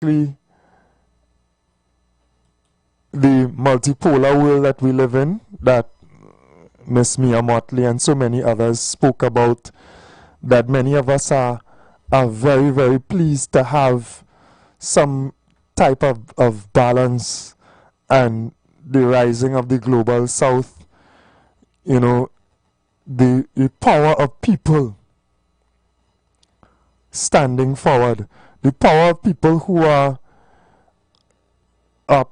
the multipolar world that we live in, that Miss Mia Motley and so many others spoke about, that many of us are very, very pleased to have some type of balance, and the rising of the global south, you know, the power of people standing forward, the power of people who are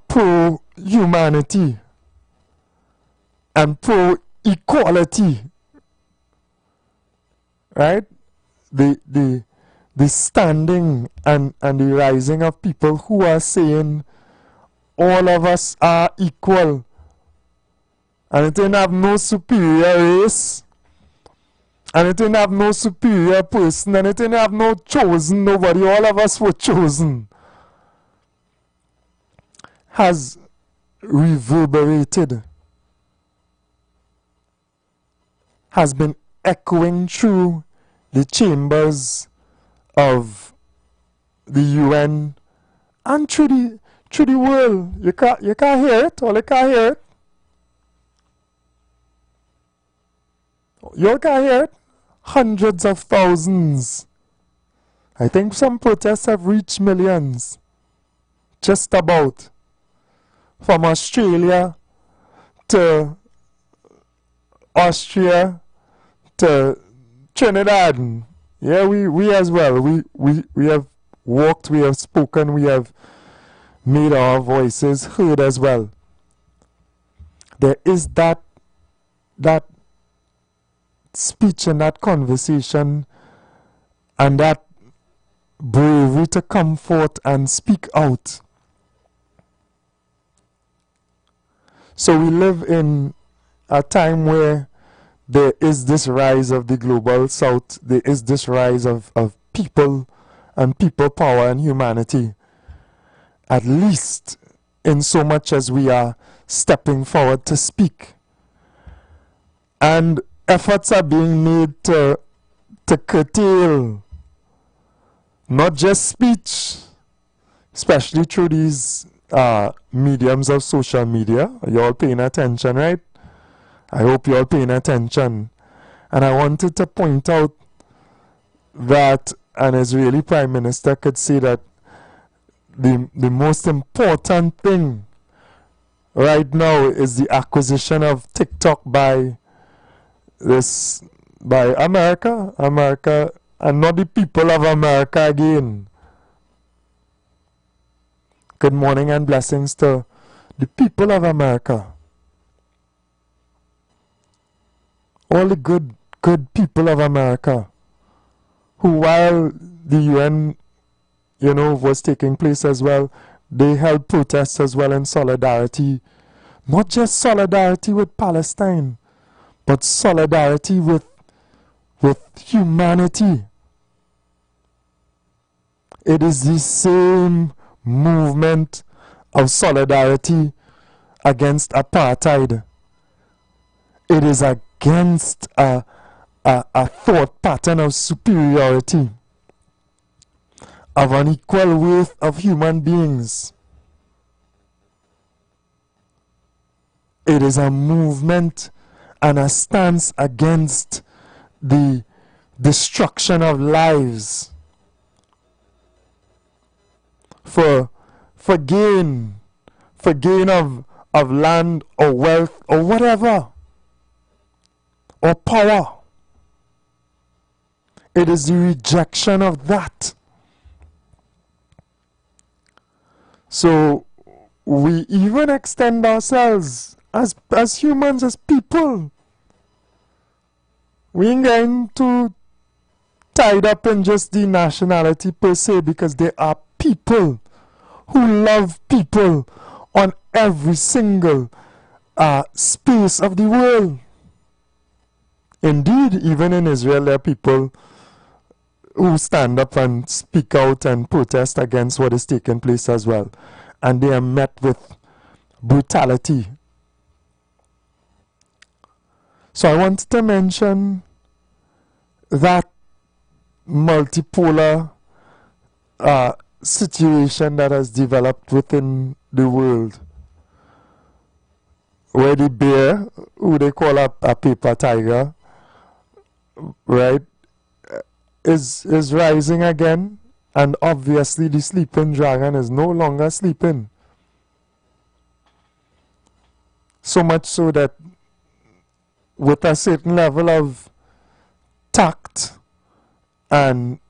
pro-humanity and pro-equality, right? The standing and the rising of people who are saying all of us are equal, and it didn't have no superior race, and it didn't have no superior person, and it didn't have no chosen nobody. All of us were chosen, has reverberated, has been echoing through the chambers of the UN and through the world. You can't hear it. All you can't hear it. You can't hear it. Hundreds of thousands. I think some protests have reached millions. Just about. From Australia to Austria to Trinidad. Yeah, we as well. We have walked, we have spoken, we have made our voices heard as well. There is that speech and that conversation and that bravery to come forth and speak out. So we live in a time where there is this rise of the global south, there is this rise of people and people power and humanity, at least in so much as we are stepping forward to speak. And efforts are being made to curtail not just speech, especially through these mediums of social media. You're all paying attention, right? I hope you're all paying attention. And I wanted to point out that an Israeli Prime Minister could say that the most important thing right now is the acquisition of TikTok by America, and not the people of America again. Good morning and blessings to the people of America. All the good people of America, who while the UN, was taking place as well, they held protests as well in solidarity. Not just solidarity with Palestine, but solidarity with humanity. It is the same movement of solidarity against apartheid. It is against a thought pattern of superiority, of unequal worth of human beings. It is a movement and a stance against the destruction of lives for gain of land or wealth or whatever, or power. It is the rejection of that. So we even extend ourselves as humans, as people. We ain't going to tied up in just the nationality per se, because there are people who love people on every single space of the world. Indeed, even in Israel, there are people who stand up and speak out and protest against what is taking place as well. And they are met with brutality. So I wanted to mention that multipolar situation that has developed within the world, where the bear, who they call a paper tiger, right, is rising again, and obviously the sleeping dragon is no longer sleeping. So much so that with a certain level of tact and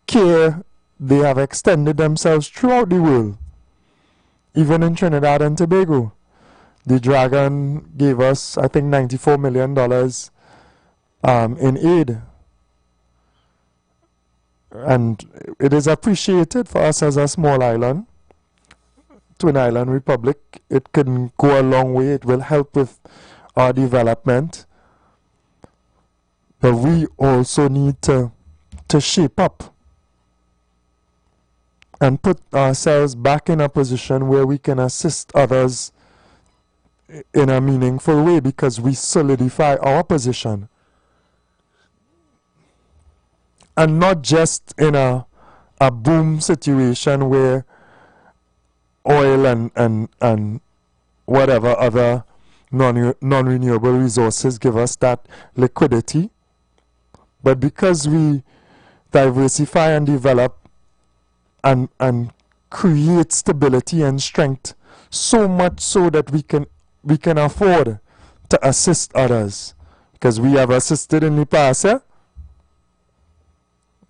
care, they have extended themselves throughout the world. Even in Trinidad and Tobago, the dragon gave us, I think, $94 million in aid. And it is appreciated for us as a small island, Twin Island Republic. It can go a long way. It will help with our development. But we also need to shape up and put ourselves back in a position where we can assist others in a meaningful way, because we solidify our position. And not just in a boom situation where oil and whatever other non-renewable resources give us that liquidity, but because we diversify and develop and create stability and strength, so much so that we can afford to assist others, because we have assisted in the past. Yeah?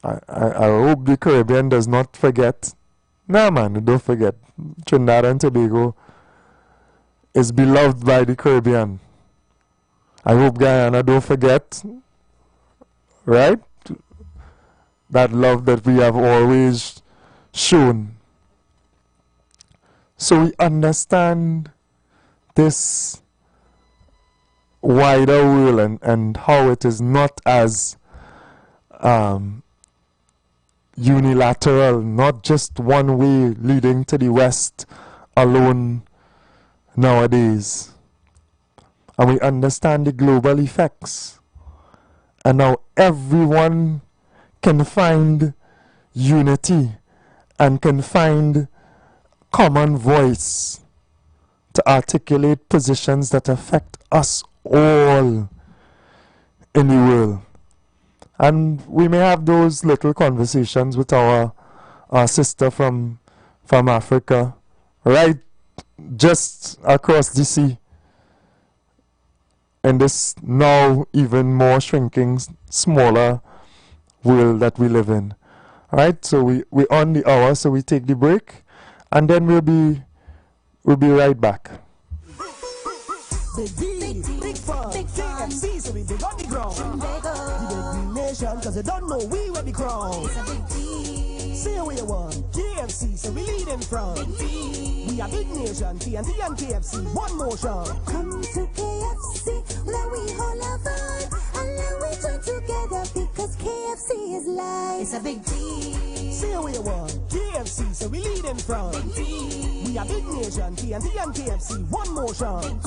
I hope the Caribbean does not forget. No, man, don't forget. Trinidad and Tobago is beloved by the Caribbean. I hope Guyana don't forget, right? That love that we have always shown. So we understand this wider world and how it is not as unilateral, not just one way leading to the West alone nowadays. And we understand the global effects. And now everyone can find unity and can find common voice to articulate positions that affect us all in the world. And we may have those little conversations with our sister from Africa, right just across the sea, in this now even more shrinking, smaller world that we live in. Alright, so we're on the hour, so we take the break, and then we'll be right back. Big D, big fun, KFC, so we big on the ground. The big nation, cause they don't know we will be crowned. Say we won, KFC, so we lead in front. We are big nation, TNT and KFC, one motion. Come to KFC, let we hold our vibe, and let we join together, because KFC is life. It's a big deal. Say we won, KFC, so we lead in front. We are big nation, TNT and KFC, one motion.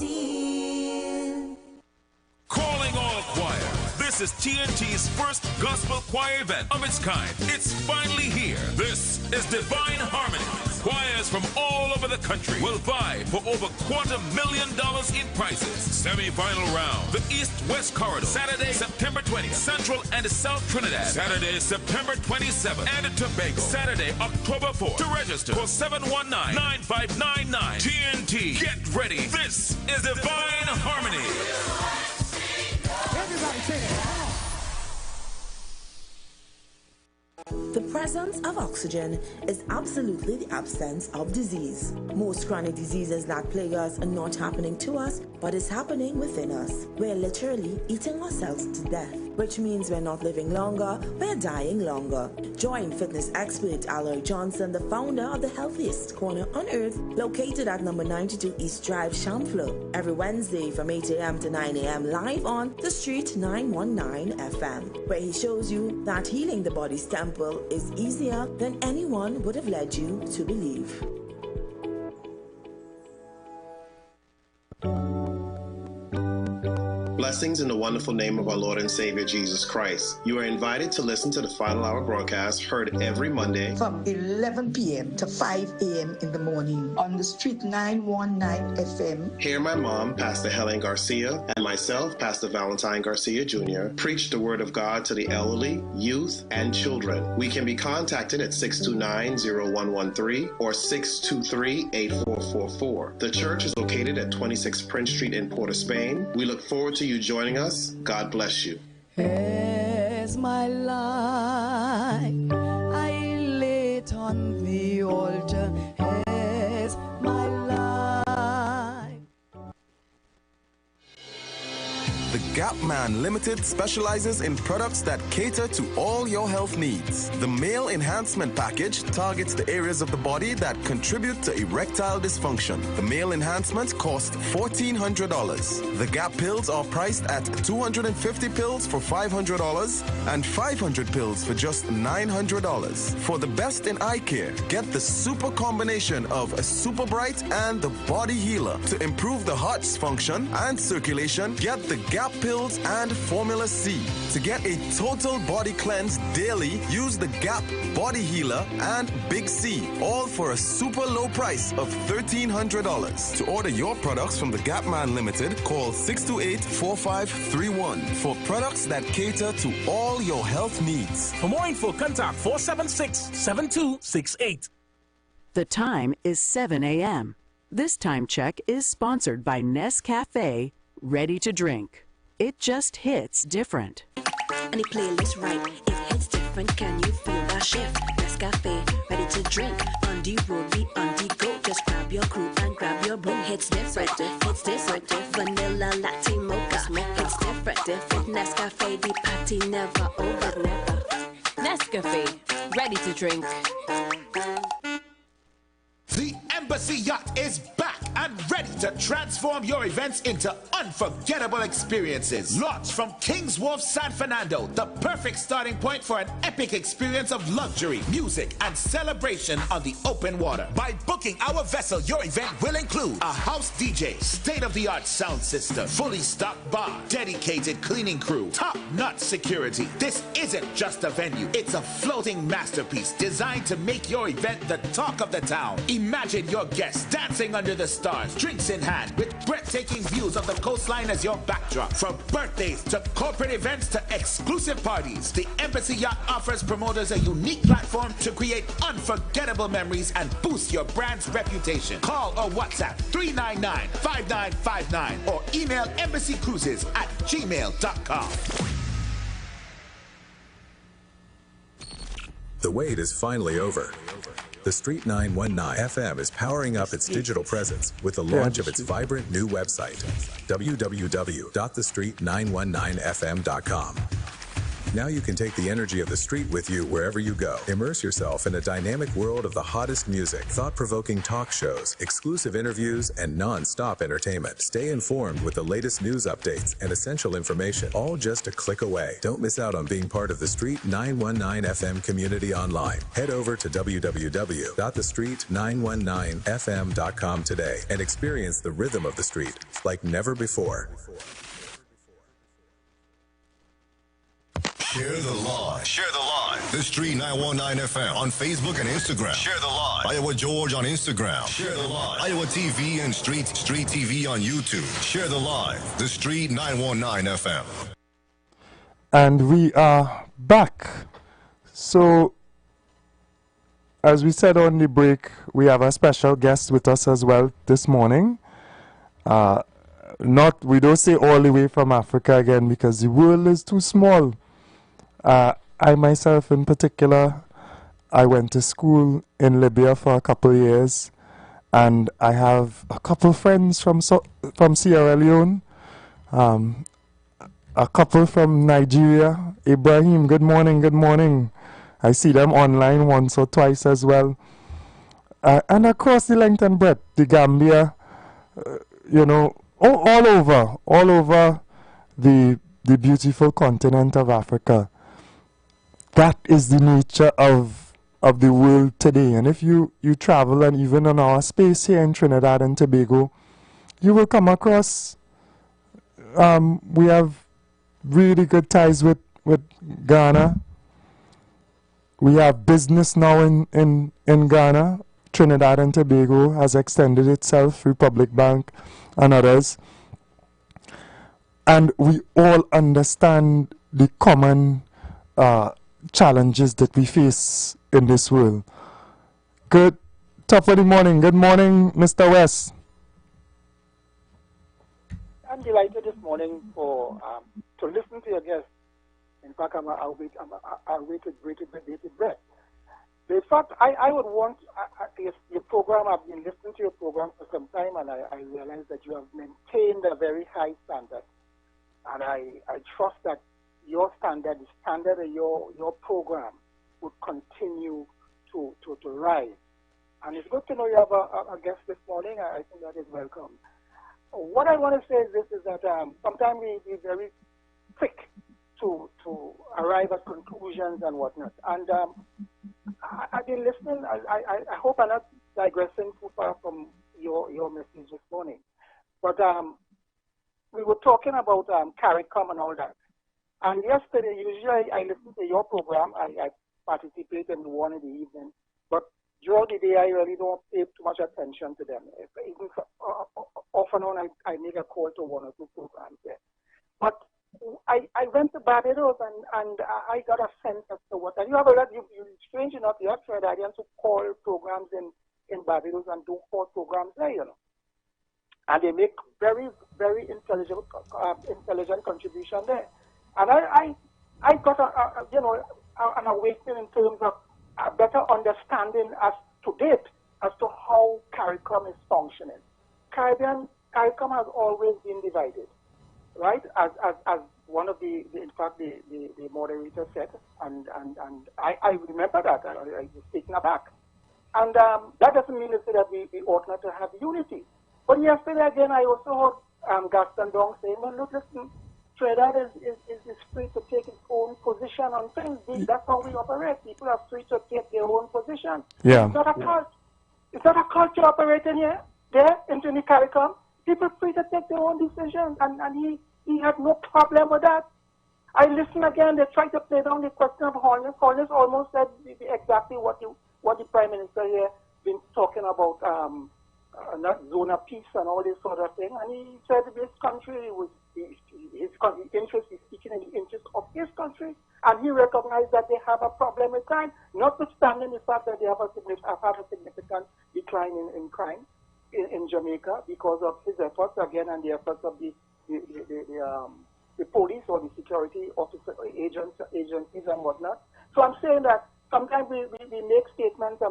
Calling all choir. This is TNT's first gospel choir event of its kind. It's finally here. This is Divine Harmony. Choirs from all over the country will vie for over $250,000 in prizes. Semi-final round. The East-West Corridor. Saturday, September 20th. Central and South Trinidad. Saturday, September 27th. And Tobago. Saturday, October 4th. To register, call 719-9599. TNT. Get ready. This is Divine Harmony. Everybody say it. The presence of oxygen is absolutely the absence of disease. Most chronic diseases that plague us are not happening to us, but is happening within us. We're literally eating ourselves to death, which means we're not living longer, we're dying longer. Join fitness expert Aloy Johnson, the founder of the healthiest corner on earth, located at number 92 East Drive, Chamfleur, every Wednesday from 8 a.m. to 9 a.m. live on The Street 919 FM, where he shows you that healing the body's temple is easier than anyone would have led you to believe. Blessings in the wonderful name of our Lord and Savior Jesus Christ. You are invited to listen to the Final Hour broadcast heard every Monday from 11 p.m. to 5 a.m. in the morning on the Street 919 FM. Hear my mom, Pastor Helen Garcia, and myself, Pastor Valentine Garcia Jr., preach the Word of God to the elderly, youth, and children. We can be contacted at 629-0113 or 623-8444. The church is located at 26 Prince Street in Port of Spain. We look forward to you joining us. God bless you. As my life I lay it on the altar, as my life. The Gap Man Limited specializes in products that cater to all your health needs. The Male Enhancement Package targets the areas of the body that contribute to erectile dysfunction. The Male Enhancements cost $1,400. The Gap pills are priced at 250 pills for $500 and 500 pills for just $900. For the best in eye care, get the super combination of a Super Bright and the Body Healer. To improve the heart's function and circulation, get the Gap pills and Formula C. To get a total body cleanse daily, use the Gap Body Healer and Big C, all for a super low price of $1,300. To order your products from the Gap Man Limited, call 628-4531 for products that cater to all your health needs. For more info, contact 476-7268. The time is 7 a.m. This time check is sponsored by Nescafe Ready to Drink. It just hits different. And the playlist right, it hits different. Can you feel that shift? Nescafe, ready to drink. On the road, we on the go. Just grab your crew and grab your brew. Hits different, hits different. Vanilla latte mocha, hits different. Nescafe, the party never over. Nescafe, ready to drink. The Embassy Yacht is back and ready to transform your events into unforgettable experiences. Launched from King's Wharf, San Fernando, the perfect starting point for an epic experience of luxury, music, and celebration on the open water. By booking our vessel, your event will include a house DJ, state-of-the-art sound system, fully stocked bar, dedicated cleaning crew, top-notch security. This isn't just a venue, it's a floating masterpiece designed to make your event the talk of the town. Imagine your guests dancing under the stars, drinks in hand, with breathtaking views of the coastline as your backdrop. From birthdays to corporate events to exclusive parties, the Embassy Yacht offers promoters a unique platform to create unforgettable memories and boost your brand's reputation. Call or WhatsApp 399-5959 or email embassycruises@gmail.com. The wait is finally over. The Street 919 FM is powering up its digital presence with the launch of its vibrant new website, www.thestreet919fm.com. Now you can take the energy of the street with you wherever you go. Immerse yourself in a dynamic world of the hottest music, thought-provoking talk shows, exclusive interviews, and non-stop entertainment. Stay informed with the latest news updates and essential information, all just a click away. Don't miss out on being part of the Street 919 FM community online. Head over to www.thestreet919fm.com today and experience the rhythm of the street like never before. Share the live. Share the live. The Street 919 FM on Facebook and Instagram. Share the live. Iowa George on Instagram. Share the live. Iowa TV and Street TV on YouTube. Share the live. The Street 919 FM. And we are back. So, as we said on the break, we have a special guest with us as well this morning. We don't say all the way from Africa again because the world is too small. I myself in particular, I went to school in Libya for a couple of years, and I have a couple of friends from Sierra Leone, a couple from Nigeria. Ibrahim, good morning, good morning. I see them online once or twice as well. And across the length and breadth, the Gambia, all over the beautiful continent of Africa. That is the nature of the world today. And if you travel, and even on our space here in Trinidad and Tobago, you will come across we have really good ties with Ghana. We have business now in Ghana. Trinidad and Tobago has extended itself, Republic Bank and others. And we all understand the common challenges that we face in this world. Top of the morning. Good morning, Mr. West. I'm delighted this morning to listen to your guest. In fact, I'll wait with bated breath. In fact, I would want your program. I've been listening to your program for some time, and I realize that you have maintained a very high standard. And I trust that your standard, the standard of your program, would continue to rise. And it's good to know you have a guest this morning. I think that is welcome. What I want to say is this, is that sometimes we're very quick to arrive at conclusions and whatnot. And I've been listening. I hope I'm not digressing too far from your message this morning. But we were talking about CARICOM and all that. And yesterday, usually I listen to your program. I participate in the one in the evening. But during the day, I really don't pay too much attention to them. Even off and on, I make a call to one or two programs there. But I went to Barbados and I got a sense as to what. And you have a lot. You strange enough, you have Trinidadians who call programs in Barbados and do call programs there, you know. And they make very, very intelligent contribution there. And I got an awakening in terms of a better understanding as to date as to how CARICOM is functioning. CARICOM has always been divided, right? As one of the moderator said, and I remember that. I was taken aback. And that doesn't mean to say that we ought not to have unity. But yesterday again, I also heard Gaston Dong saying, well, look, listen, Trinidad is free to take its own position on things. That's how we operate. People are free to take their own position. Yeah. It's not a cult. It's not a culture operating here, there, in the CARICOM. People are free to take their own decisions, and he had no problem with that. I listened again. They tried to play down the question of Holness. Holness almost said exactly what the Prime Minister here been talking about, not zone of peace and all this sort of thing. And he said this country was his interest is speaking in the interest of his country, and he recognized that they have a problem with crime, notwithstanding the fact that they have a significant decline in crime in Jamaica because of his efforts again and the efforts of the police or the security officer agencies and whatnot. So I'm saying that sometimes we make statements,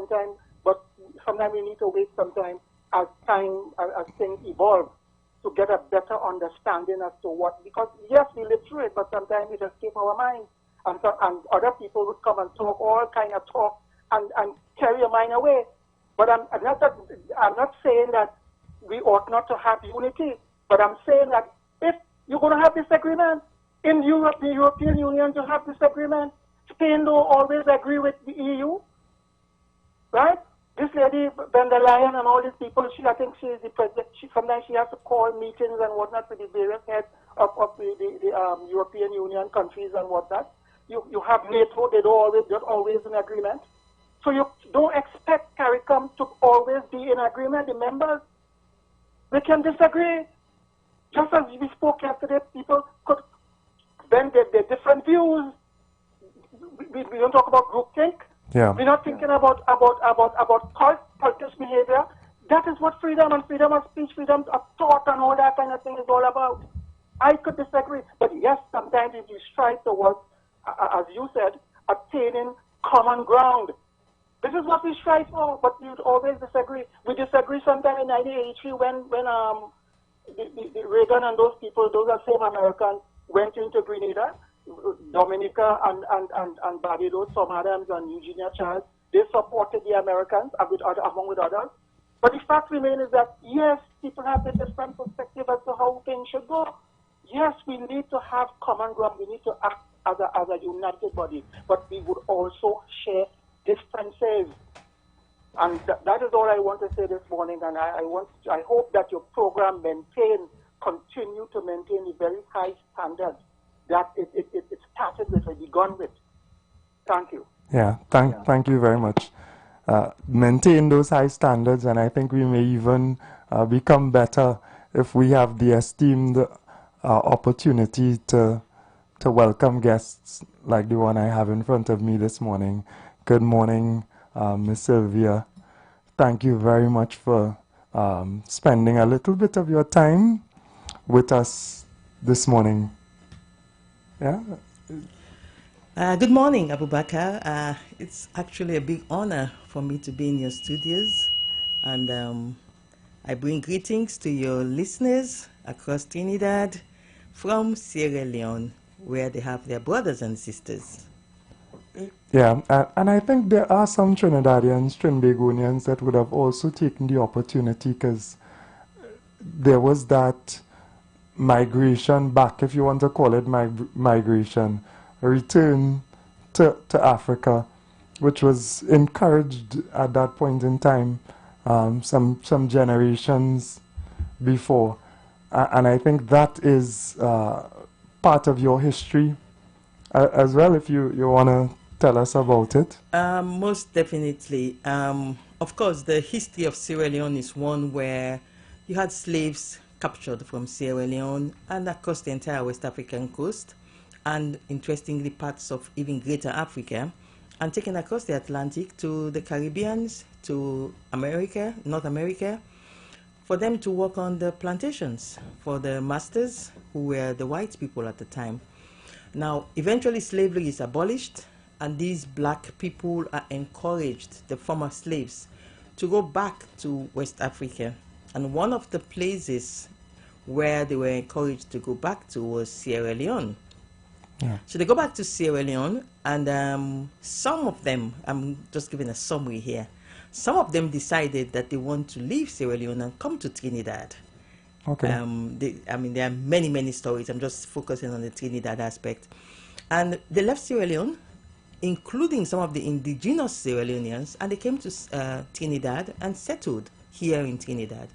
but sometimes we need to wait sometimes as things evolve to get a better understanding as to what, because yes, we live through it, but sometimes it escapes our minds, and other people would come and talk all kind of talk and carry your mind away. But I'm not saying that we ought not to have unity, but I'm saying that if you're going to have disagreement in Europe, the European Union, to have disagreement. Spain don't always agree with the EU, right? This lady, van der Leyen and all these people, I think she is the president. Sometimes she has to call meetings and whatnot with the various heads of the European Union countries and whatnot. You have NATO, they're always in agreement. So you don't expect CARICOM to always be in agreement. The members, they can disagree. Just as we spoke yesterday, people could bend their different views. We don't talk about groupthink. Yeah. We're not thinking about cultish behavior. That is what freedom and freedom of speech, freedom of thought and all that kind of thing is all about. I could disagree, but yes, sometimes if you strive towards, as you said, attaining common ground. This is what we strive for, but we would always disagree. We disagree sometime in 1983 when the Reagan and those people, those are same Americans, went into Grenada. Dominica and Barbados, Tom Adams and Eugenia Charles, they supported the Americans along with others. But the fact remains is that, yes, people have a different perspective as to how things should go. Yes, we need to have common ground. We need to act as a united body. But we would also share differences. And that is all I want to say this morning. And I hope that your program maintains continue to maintain the very high standards that it started with or begun with. Thank you. Yeah, thank you very much. Maintain those high standards, and I think we may even become better if we have the esteemed opportunity to welcome guests like the one I have in front of me this morning. Good morning, Ms. Sylvia. Thank you very much for spending a little bit of your time with us this morning. Yeah. Good morning, Abubakar. It's actually a big honor for me to be in your studios, and I bring greetings to your listeners across Trinidad from Sierra Leone, where they have their brothers and sisters. Yeah, and I think there are some Trinidadians, Trinbagonians that would have also taken the opportunity, because there was that migration back, if you want to call it migration, return to Africa, which was encouraged at that point in time, some generations before. And I think that is part of your history as well, if you want to tell us about it. Most definitely. Of course, the history of Sierra Leone is one where you had slaves captured from Sierra Leone and across the entire West African coast, and interestingly parts of even Greater Africa, and taken across the Atlantic to the Caribbean, to America, North America, for them to work on the plantations for the masters, who were the white people at the time. Now, eventually slavery is abolished, and these black people are encouraged, the former slaves, to go back to West Africa. And one of the places where they were encouraged to go back to was Sierra Leone. Yeah. So they go back to Sierra Leone, and some of them, I'm just giving a summary here, some of them decided that they want to leave Sierra Leone and come to Trinidad. Okay. There are many, many stories. I'm just focusing on the Trinidad aspect. And they left Sierra Leone, including some of the indigenous Sierra Leoneans, and they came to Trinidad and settled here in Trinidad.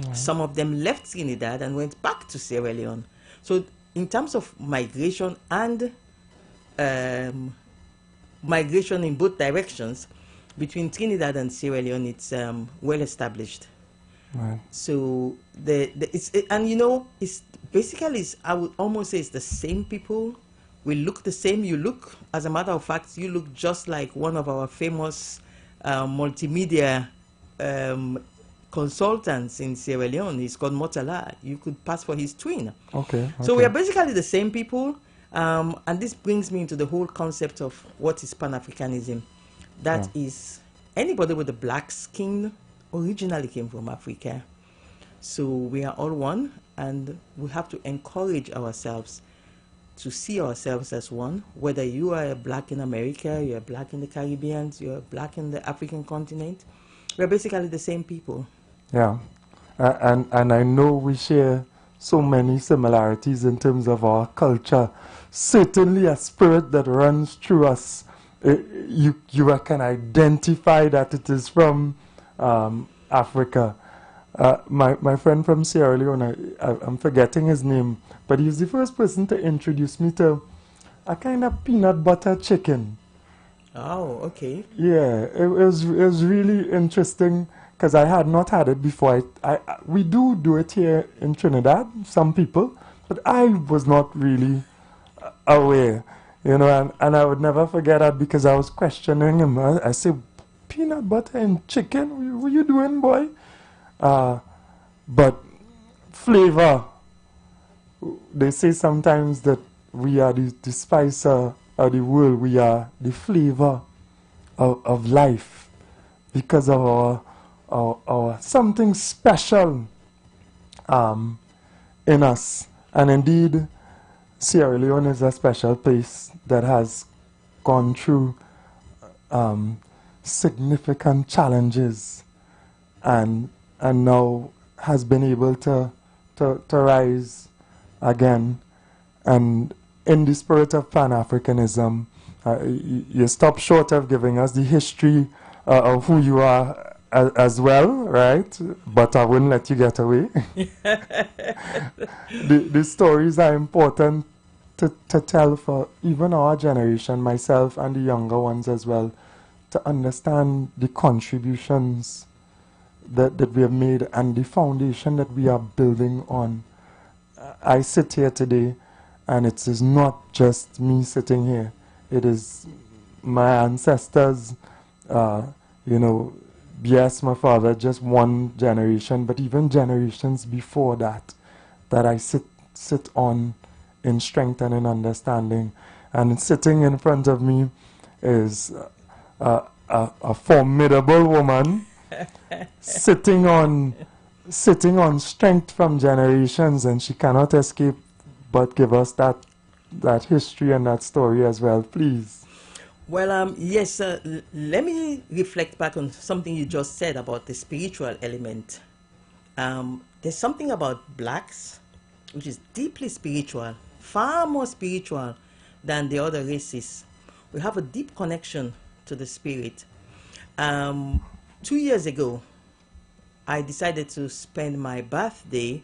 Right. Some of them left Trinidad and went back to Sierra Leone. So in terms of migration and migration in both directions between Trinidad and Sierra Leone, it's well established. Right. So it's basically, I would almost say it's the same people. We look the same. You look, as a matter of fact, you look just like one of our famous multimedia consultants in Sierra Leone. He's called Motala. You could pass for his twin. Okay. So we are basically the same people, and this brings me into the whole concept of what is Pan-Africanism. That is, anybody with a black skin originally came from Africa. So we are all one, and we have to encourage ourselves to see ourselves as one, whether you are a black in America, you're black in the Caribbean, you're black in the African continent. We're basically the same people. Yeah, and I know we share so many similarities in terms of our culture. Certainly a spirit that runs through us. You can identify that it is from Africa. My friend from Sierra Leone, I'm forgetting his name, but he was the first person to introduce me to a kind of peanut butter chicken. Oh, okay. Yeah, it was really interesting, because I had not had it before. We do it here in Trinidad, some people, but I was not really aware, and I would never forget that, because I was questioning him. I said, peanut butter and chicken? What are you doing, boy? But flavor, they say sometimes that we are the spice of the world. We are the flavor of life, because of our something special in us. And indeed, Sierra Leone is a special place that has gone through significant challenges, and now has been able to rise again. And in the spirit of Pan-Africanism, you stop short of giving us the history of who you are as well, right? But I wouldn't let you get away. The stories are important to tell for even our generation, myself and the younger ones as well, to understand the contributions that we have made and the foundation that we are building on. I sit here today, and it is not just me sitting here. It is my ancestors, you know, yes, my father, just one generation, but even generations before that, that I sit on in strength and in understanding. And sitting in front of me is a formidable woman, sitting on strength from generations, and she cannot escape but give us that history and that story as well, please. Well, yes, let me reflect back on something you just said about the spiritual element. There's something about blacks which is deeply spiritual, far more spiritual than the other races. We have a deep connection to the spirit. 2 years ago, I decided to spend my birthday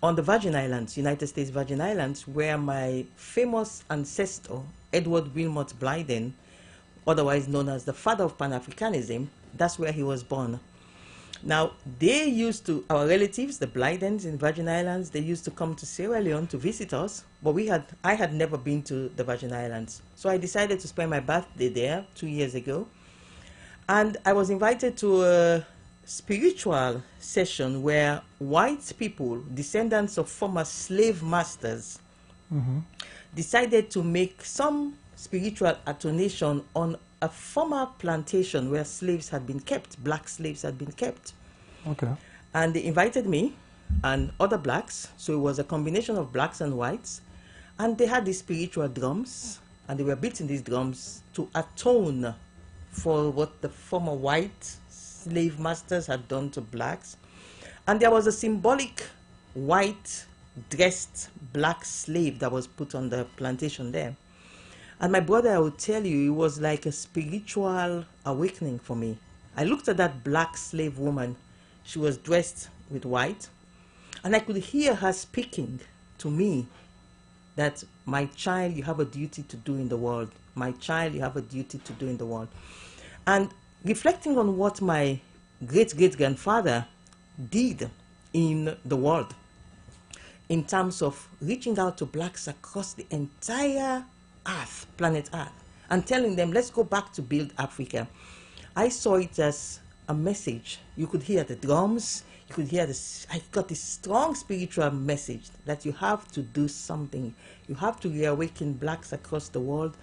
on the Virgin Islands, United States Virgin Islands, where my famous ancestor, Edward Wilmot Blyden, otherwise known as the father of Pan-Africanism, that's where he was born. Now, they used to, our relatives, the Blydens in Virgin Islands, they used to come to Sierra Leone to visit us, but I had never been to the Virgin Islands. So I decided to spend my birthday there 2 years ago. And I was invited to a spiritual session where white people, descendants of former slave masters, decided to make some spiritual attonation on a former plantation where slaves had been kept, black slaves had been kept. Okay. And they invited me and other blacks, so it was a combination of blacks and whites, and they had these spiritual drums, and they were beating these drums to atone for what the former white slave masters had done to blacks. And there was a symbolic white dressed black slave that was put on the plantation there. And my brother, I would tell you, it was like a spiritual awakening for me. I looked at that black slave woman. She was dressed with white, and I could hear her speaking to me that, my child, you have a duty to do in the world. My child, you have a duty to do in the world. And reflecting on what my great-great-grandfather did in the world in terms of reaching out to blacks across the entire Earth, planet Earth, and telling them, let's go back to build Africa. I saw it as a message. You could hear the drums, you could hear this. I got this strong spiritual message that you have to do something. You have to reawaken blacks across the world.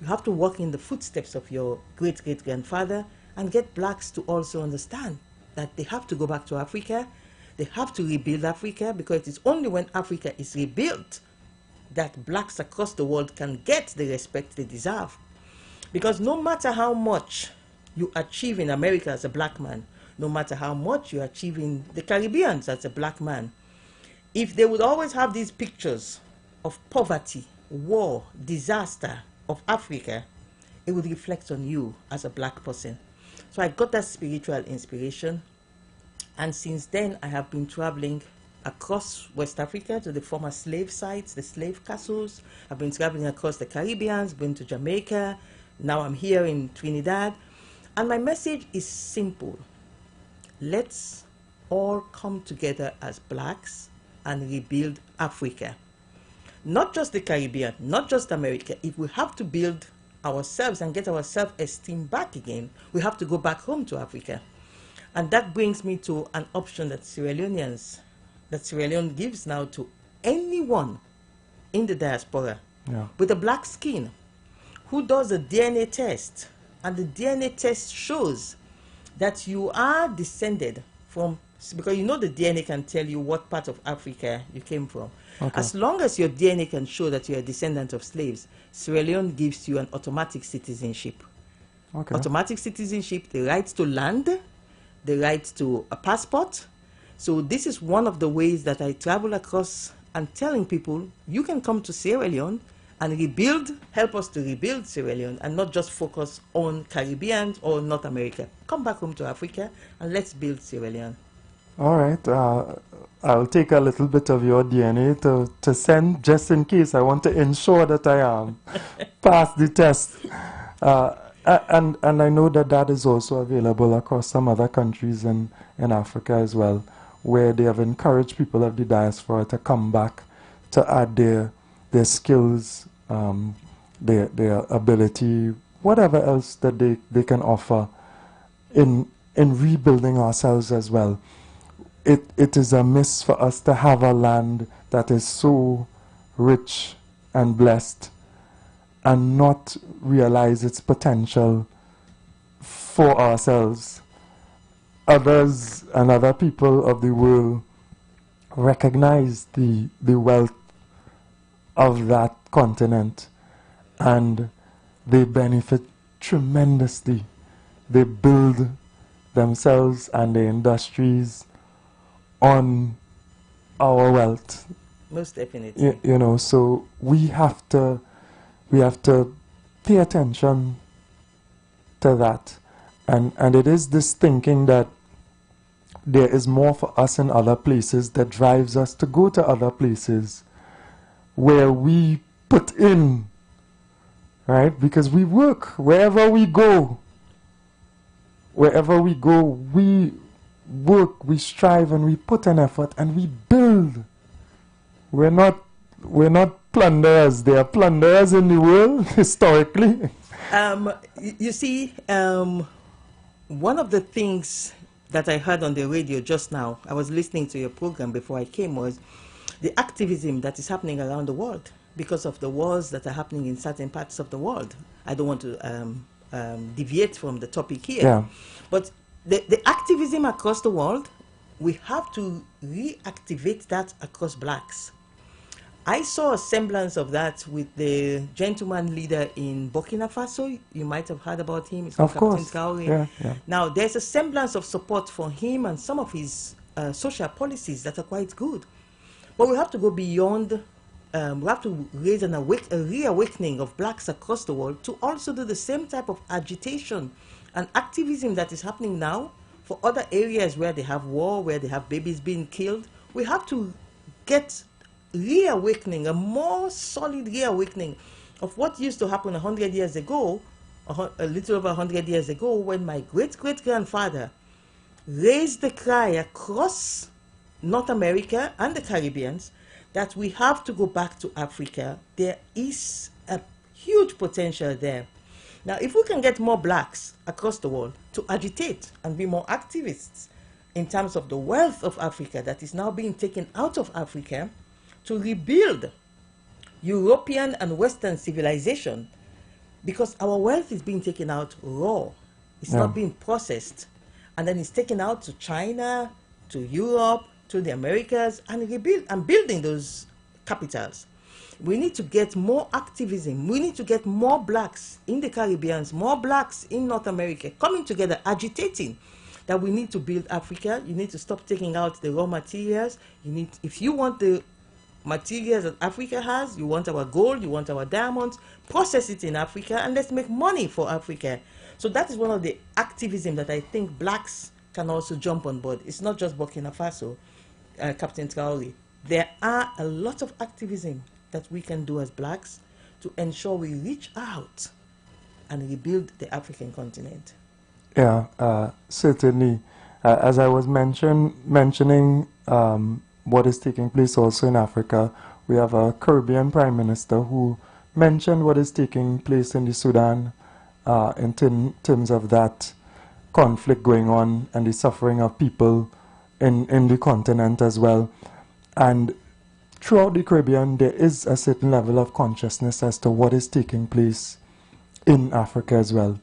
You have to walk in the footsteps of your great-great-grandfather and get blacks to also understand that they have to go back to Africa. They have to rebuild Africa, because it is only when Africa is rebuilt that blacks across the world can get the respect they deserve. Because no matter how much you achieve in America as a black man, no matter how much you achieve in the Caribbean as a black man, if they would always have these pictures of poverty, war, disaster of Africa, it would reflect on you as a black person. So I got that spiritual inspiration, and since then I have been traveling across West Africa to the former slave sites, the slave castles. I've been traveling across the Caribbean, been to Jamaica. Now I'm here in Trinidad. And my message is simple. Let's all come together as blacks and rebuild Africa. Not just the Caribbean, not just America. If we have to build ourselves and get our self-esteem back again, we have to go back home to Africa. And that brings me to an option that Sierra Leone gives now to anyone in the diaspora with a black skin who does a DNA test, and the DNA test shows that you are descended from, because you know the DNA can tell you what part of Africa you came from. Okay. As long as your DNA can show that you're a descendant of slaves, Sierra Leone gives you an automatic citizenship. Okay. Automatic citizenship, the right to land, the right to a passport. So this is one of the ways that I travel across and telling people, you can come to Sierra Leone and rebuild, help us to rebuild Sierra Leone and not just focus on Caribbean or North America. Come back home to Africa and let's build Sierra Leone. All right. I'll take a little bit of your DNA to send just in case. I want to ensure that I pass the test. And I know that is also available across some other countries in Africa as well, where they have encouraged people of the diaspora to come back to add their skills, their ability, whatever else that they can offer in rebuilding ourselves as well. It is a miss for us to have a land that is so rich and blessed and not realize its potential for ourselves. Others and other people of the world recognize the wealth of that continent, and they benefit tremendously. They build themselves and their industries on our wealth. Most definitely. You know, so we have to pay attention to that. And it is this thinking that there is more for us in other places that drives us to go to other places where we put in, right? Because we work wherever we go. Wherever we go, we work, we strive, and we put an effort, and we build. We're not plunderers. There are plunderers in the world historically. You see, one of the things that I heard on the radio just now, I was listening to your program before I came, was the activism that is happening around the world because of the wars that are happening in certain parts of the world. I don't want to deviate from the topic here. Yeah. But the activism across the world, we have to reactivate that across blacks. I saw a semblance of that with the gentleman leader in Burkina Faso. You might have heard about him. It's called Captain Traoré. Yeah. Now, there's a semblance of support for him and some of his social policies that are quite good. But we have to go beyond. We have to raise a reawakening of blacks across the world to also do the same type of agitation and activism that is happening now for other areas where they have war, where they have babies being killed. We have to get reawakening, a more solid reawakening of what used to happen 100 years ago, a little over 100 years ago, when my great-great-grandfather raised the cry across North America and the Caribbeans that we have to go back to Africa. There is a huge potential there. Now, if we can get more blacks across the world to agitate and be more activists in terms of the wealth of Africa that is now being taken out of Africa, to rebuild European and Western civilization, because our wealth is being taken out raw. It's not being processed. And then it's taken out to China, to Europe, to the Americas, and building those capitals. We need to get more activism. We need to get more blacks in the Caribbean, more blacks in North America, coming together, agitating that we need to build Africa. You need to stop taking out the raw materials. If you want the materials that Africa has, you want our gold, you want our diamonds, process it in Africa, and let's make money for Africa. So that is one of the activism that I think blacks can also jump on board. It's not just Burkina Faso, Captain Traoré. There are a lot of activism that we can do as blacks to ensure we reach out and rebuild the African continent. Yeah, certainly. As I was mentioning what is taking place also in Africa, we have a Caribbean Prime Minister who mentioned what is taking place in the Sudan in terms of that conflict going on and the suffering of people in the continent as well. And throughout the Caribbean, there is a certain level of consciousness as to what is taking place in Africa as well.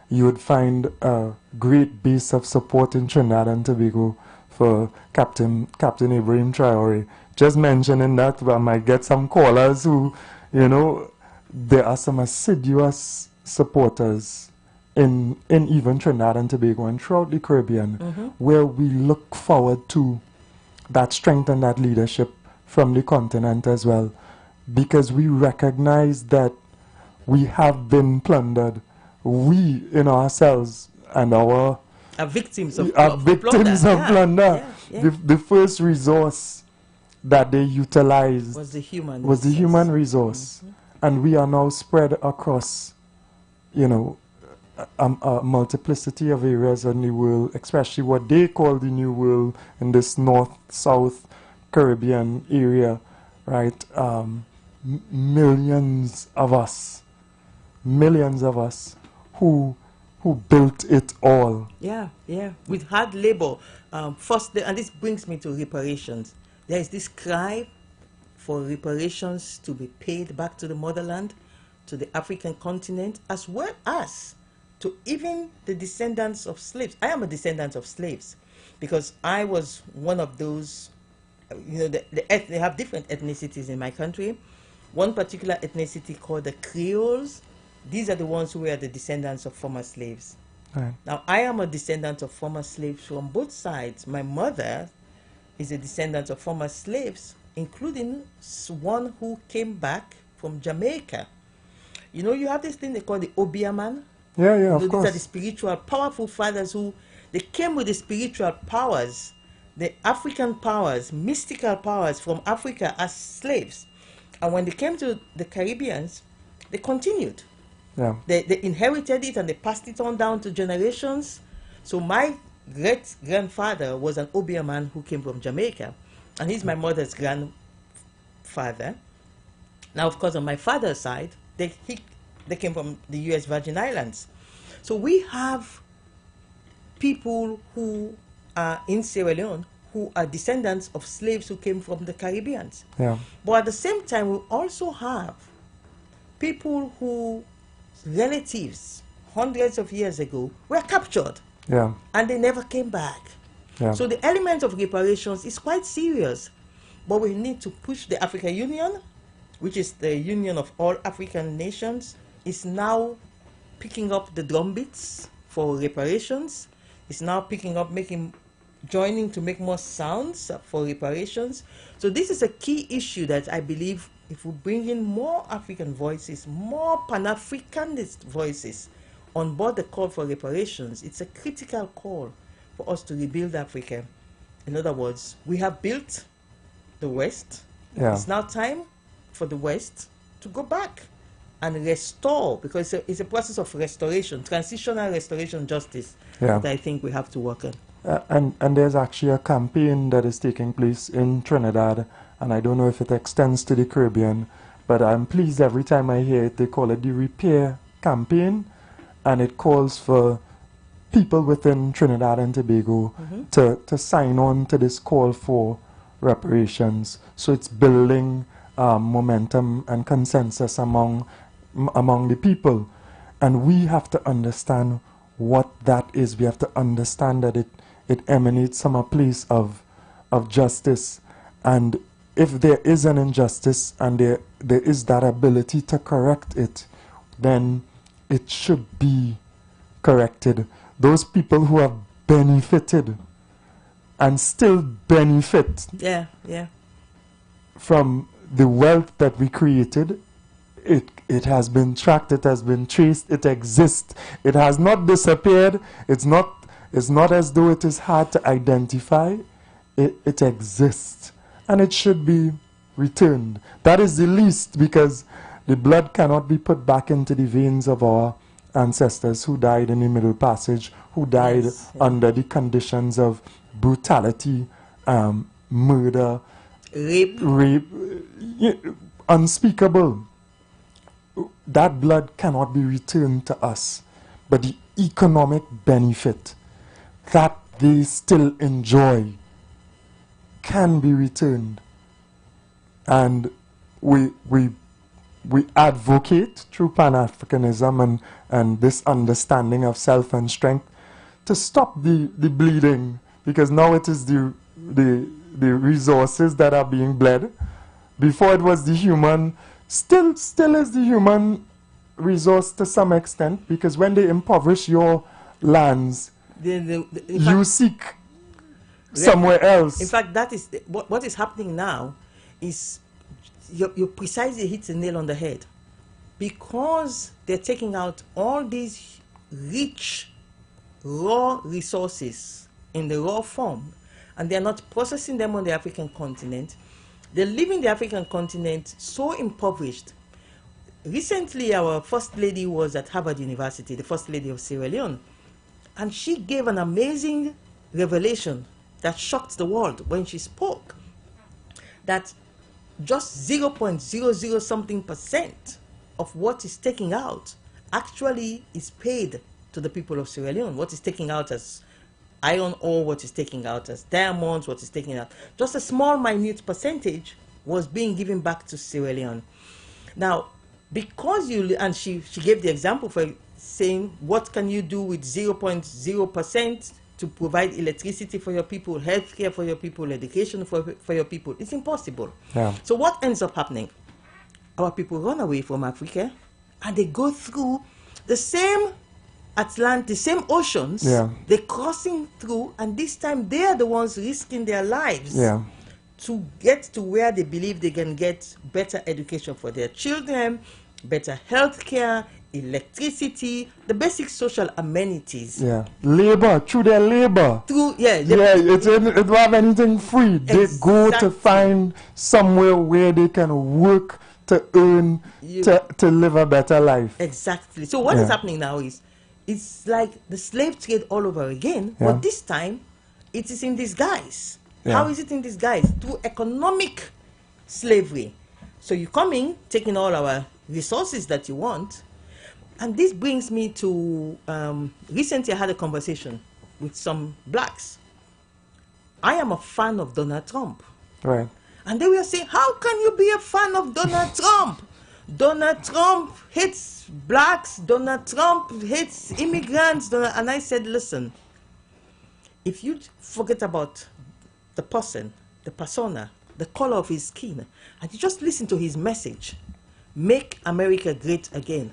You would find a great base of support in Trinidad and Tobago for Captain Ibrahim Traoré. Just mentioning that, I might get some callers who, there are some assiduous supporters in even Trinidad and Tobago and throughout the Caribbean, where we look forward to that strength and that leadership from the continent as well. because we recognize that we have been plundered. We in ourselves and our are victims of plunder. The first resource that they utilized was the human resource. And we are now spread across, you know, a multiplicity of areas in the world, especially what they call the New World in this North-South Caribbean area, right? Millions of us who built it all. Yeah, with hard labor. And this brings me to reparations. There is this cry for reparations to be paid back to the motherland, to the African continent, as well as to even the descendants of slaves. I am a descendant of slaves because I was one of those, you know, they have different ethnicities in my country. One particular ethnicity called the Creoles, these are the ones who were the descendants of former slaves. Right. Now, I am a descendant of former slaves from both sides. My mother is a descendant of former slaves, including one who came back from Jamaica. You know, you have this thing they call the Obeah. Yeah, of course. These are the spiritual, powerful fathers who, they came with the spiritual powers, the African powers, mystical powers from Africa as slaves. And when they came to the Caribbeans, they continued. Yeah. They inherited it and they passed it on down to generations. So my great-grandfather was an Obeah who came from Jamaica. And he's my mother's grandfather. Now, of course, on my father's side, they came from the U.S. Virgin Islands. So we have people who are in Sierra Leone who are descendants of slaves who came from the Caribbean. Yeah. But at the same time, we also have people who relatives hundreds of years ago were captured. Yeah. And they never came back. Yeah. So the element of reparations is quite serious. But we need to push the African Union, which is the union of all African nations, is now picking up the drumbeats for reparations. It's now picking up, joining to make more sounds for reparations. So this is a key issue that I believe if we bring in more African voices, more Pan-Africanist voices on board the call for reparations, it's a critical call for us to rebuild Africa. In other words, we have built the West. Yeah. It's now time for the West to go back and restore, because it's a process of restoration, transitional restoration justice that I think we have to work on. And there's actually a campaign that is taking place in Trinidad, and I don't know if it extends to the Caribbean, but I'm pleased every time I hear it. They call it the Repair Campaign, and it calls for people within Trinidad and Tobago to sign on to this call for reparations. So it's building momentum and consensus among the people. And we have to understand what that is. We have to understand that it emanates from a place of justice. And if there is an injustice and there is that ability to correct it, then it should be corrected. Those people who have benefited and still benefit from the wealth that we created, it has been tracked, it has been traced, it exists. It has not disappeared. It's not as though it is hard to identify. It exists. And it should be returned. That is the least, because the blood cannot be put back into the veins of our ancestors who died in the Middle Passage, who died under the conditions of brutality, murder, rape, unspeakable. That blood cannot be returned to us. But the economic benefit that they still enjoy can be returned. And we advocate through Pan-Africanism and this understanding of self and strength to stop the bleeding, because now it is the resources that are being bled. Before it was the human, still is the human resource to some extent, because when they impoverish your lands, you seek somewhere else. In fact, that is what is happening now is you precisely hit the nail on the head. Because they're taking out all these rich, raw resources in the raw form, and they're not processing them on the African continent, they're leaving the African continent so impoverished. Recently, our First Lady was at Harvard University, the First Lady of Sierra Leone, and she gave an amazing revelation that shocked the world when she spoke, that just 0.00 something percent of what is taking out actually is paid to the people of Sierra Leone. What is taking out as iron ore, what is taking out as diamonds, what is taking out, just a small minute percentage was being given back to Sierra Leone. Now, because and she gave the example for saying, what can you do with 0.0% to provide electricity for your people, healthcare for your people, education for your people? It's impossible. Yeah. So what ends up happening? Our people run away from Africa and they go through the same Atlantic, the same oceans. Yeah. They're crossing through, and this time they are the ones risking their lives to get to where they believe they can get better education for their children, better health care, electricity, the basic social amenities. Yeah, labor, through their labor. Through, it don't have anything free. They go to find somewhere where they can work to earn, to live a better life. Exactly. So what is happening now is, it's like the slave trade all over again, but this time it is in disguise. How is it in disguise? Through economic slavery. So you come in, taking all our resources that you want, and this brings me to, recently I had a conversation with some blacks. I am a fan of Donald Trump. Right. And they were saying, how can you be a fan of Donald Trump? Donald Trump hates blacks, Donald Trump hates immigrants. And I said, listen, if you forget about the person, the persona, the color of his skin, and you just listen to his message, make America great again.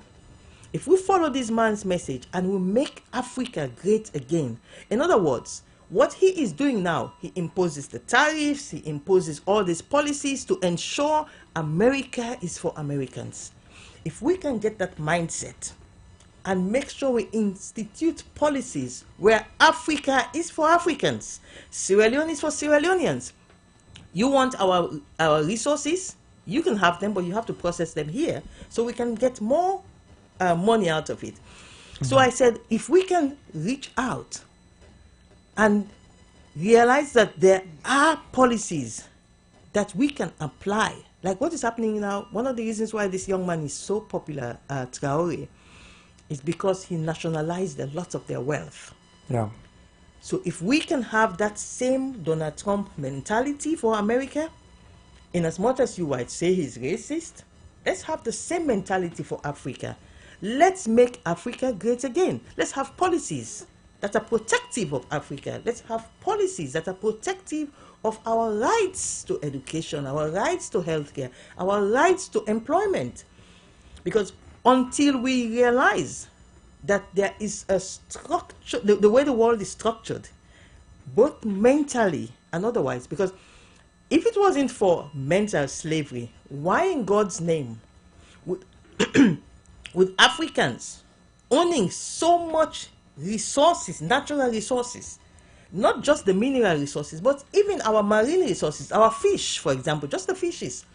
If we follow this man's message and we make Africa great again, in other words, what he is doing now, he imposes the tariffs, he imposes all these policies to ensure America is for Americans. If we can get that mindset and make sure we institute policies where Africa is for Africans, Sierra Leone is for Sierra Leoneans. You want our resources, you can have them, but you have to process them here so we can get more money out of it. So I said, if we can reach out and realize that there are policies that we can apply, like what is happening now. One of the reasons why this young man is so popular, Traore, is because he nationalized a lot of their wealth. Yeah. So if we can have that same Donald Trump mentality for America, in as much as you might say he's racist, let's have the same mentality for Africa. Let's make Africa great again. Let's have policies that are protective of Africa. Let's have policies that are protective of our rights to education, our rights to healthcare, our rights to employment. Because until we realize that there is a structure, the way the world is structured, both mentally and otherwise, because if it wasn't for mental slavery, why in God's name would, with Africans owning so much resources, natural resources, not just the mineral resources, but even our marine resources, our fish, for example, just the fishes.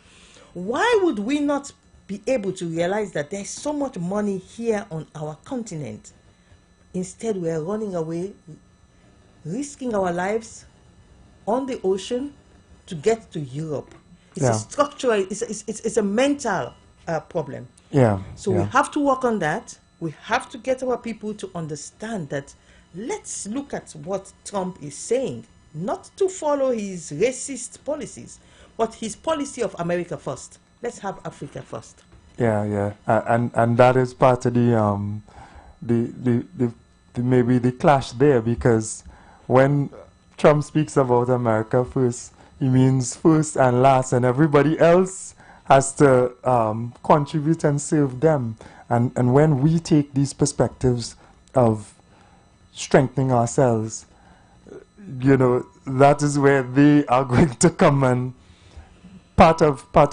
Why would we not be able to realize that there's so much money here on our continent? Instead, we are running away, risking our lives on the ocean to get to Europe. It's a structural, it's a mental problem. Yeah. So we have to work on that. We have to get our people to understand that let's look at what Trump is saying, not to follow his racist policies, but his policy of America first. Let's have Africa first. Yeah. And that is part of the maybe the clash there, because when Trump speaks about America first, he means first and last, and everybody else has to contribute and serve them. And when we take these perspectives of strengthening ourselves, you know, that is where they are going to come and part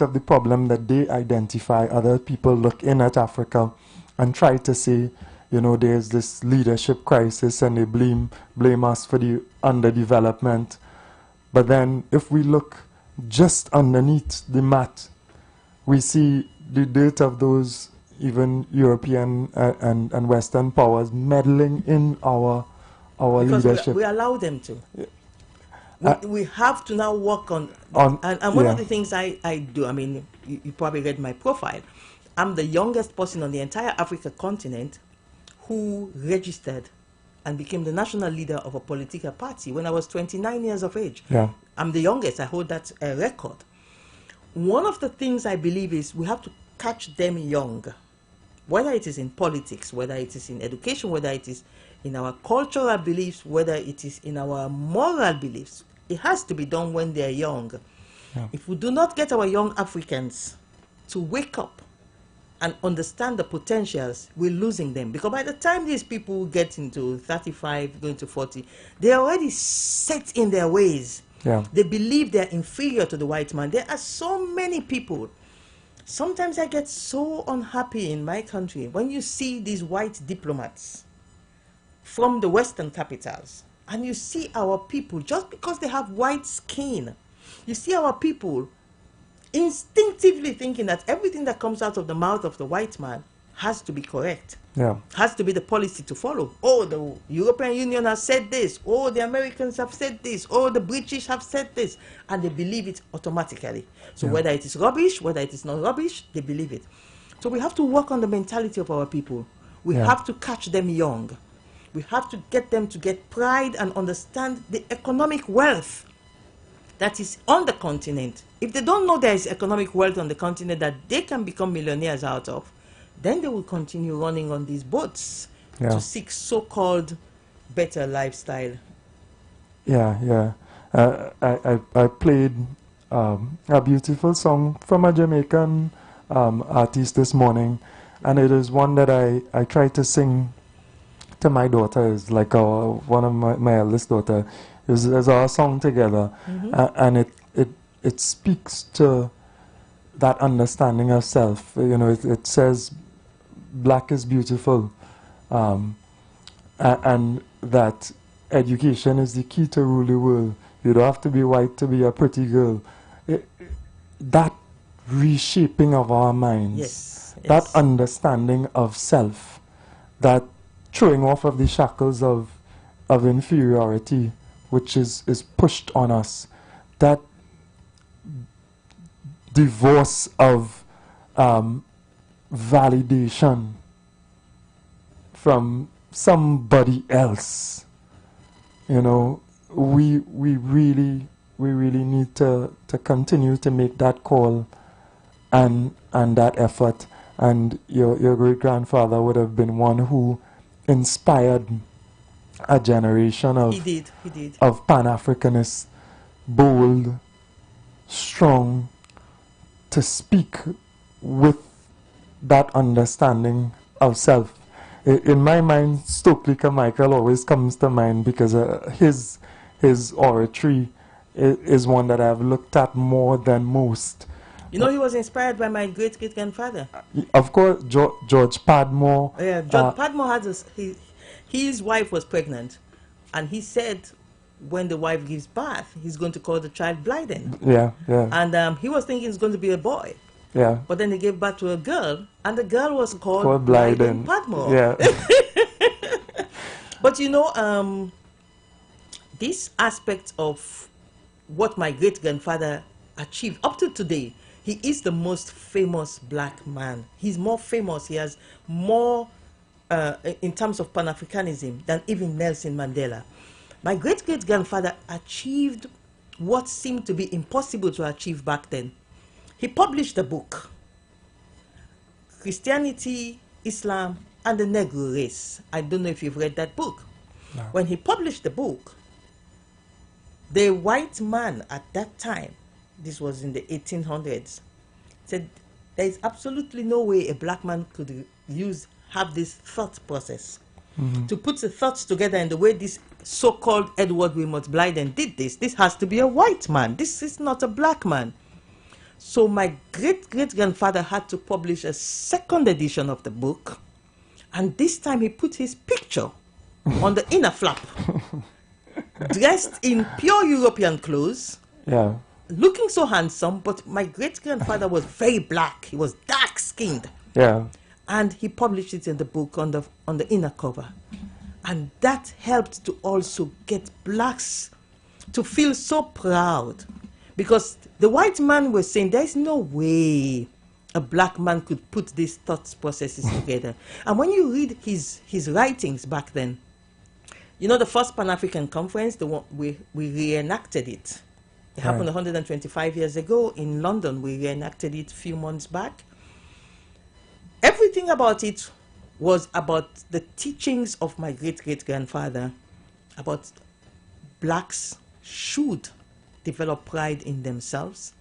of the problem that they identify. Other people look in at Africa and try to say, you know, there's this leadership crisis, and they blame us for the underdevelopment. But then if we look just underneath the mat, we see the dirt of those even European and Western powers meddling in our because leadership. We allow them to. We have to now work on one of the things I do, I mean, you probably read my profile. I'm the youngest person on the entire Africa continent who registered and became the national leader of a political party when I was 29 years of age. Yeah. I'm the youngest. I hold that record. One of the things I believe is we have to catch them young, whether it is in politics, whether it is in education, whether it is in our cultural beliefs, whether it is in our moral beliefs. It has to be done when they're young. Yeah. If we do not get our young Africans to wake up and understand the potentials, we're losing them. Because by the time these people get into 35, going to 40, they're already set in their ways. Yeah. They believe they're inferior to the white man. There are so many people. Sometimes I get so unhappy in my country when you see these white diplomats from the Western capitals, and you see our people, just because they have white skin, you see our people instinctively thinking that everything that comes out of the mouth of the white man has to be correct. Yeah. Has to be the policy to follow. Oh, the European Union has said this. Oh, the Americans have said this. Oh, the British have said this. And they believe it automatically. So whether it is rubbish, whether it is not rubbish, they believe it. So we have to work on the mentality of our people. We have to catch them young. We have to get them to get pride and understand the economic wealth that is on the continent. If they don't know there is economic wealth on the continent that they can become millionaires out of, then they will continue running on these boats to seek so-called better lifestyle. Yeah. I played a beautiful song from a Jamaican artist this morning, and it is one that I try to sing to my daughter. It's like one of my eldest daughter. It's our song together, and it speaks to that understanding of self. You know, it says, black is beautiful, and that education is the key to rule the world. You don't have to be white to be a pretty girl. That reshaping of our minds, that understanding of self, that throwing off of the shackles of inferiority, which is pushed on us, that divorce of validation from somebody else. You know, we really need to continue to make that call and that effort. And your great grandfather would have been one who inspired a generation of He did. of Pan-Africanists, bold, strong, to speak with that understanding of self. In my mind, Stokely Carmichael always comes to mind because his oratory is one that I've looked at more than most. You know, he was inspired by my great-great-grandfather. Of course, George Padmore. Yeah, George Padmore had his wife was pregnant, and he said when the wife gives birth, he's going to call the child Blyden. Yeah. And he was thinking it's going to be a boy. Yeah. But then they gave birth to a girl, and the girl was called Blyden Padmore. Yeah. But you know, this aspect of what my great-grandfather achieved up to today, he is the most famous black man. He's more famous. He has more in terms of Pan-Africanism than even Nelson Mandela. My great-great-grandfather achieved what seemed to be impossible to achieve back then. He published a book, Christianity, Islam, and the Negro Race. I don't know if you've read that book. No. When he published the book, the white man at that time, this was in the 1800s, said there is absolutely no way a black man could have this thought process. To put the thoughts together in the way this so-called Edward Wilmot Blyden did this has to be a white man. This is not a black man. So my great-great-grandfather had to publish a second edition of the book, and this time he put his picture on the inner flap, dressed in pure European clothes, looking so handsome, but my great-grandfather was very black. He was dark-skinned. And he published it in the book on the inner cover. And that helped to also get blacks to feel so proud. Because the white man was saying, there's no way a black man could put these thought processes together. And when you read his writings back then, you know, the first Pan-African conference, the one we reenacted it. It happened 125 years ago in London. We reenacted it a few months back. Everything about it was about the teachings of my great-great-grandfather about blacks should develop pride in themselves,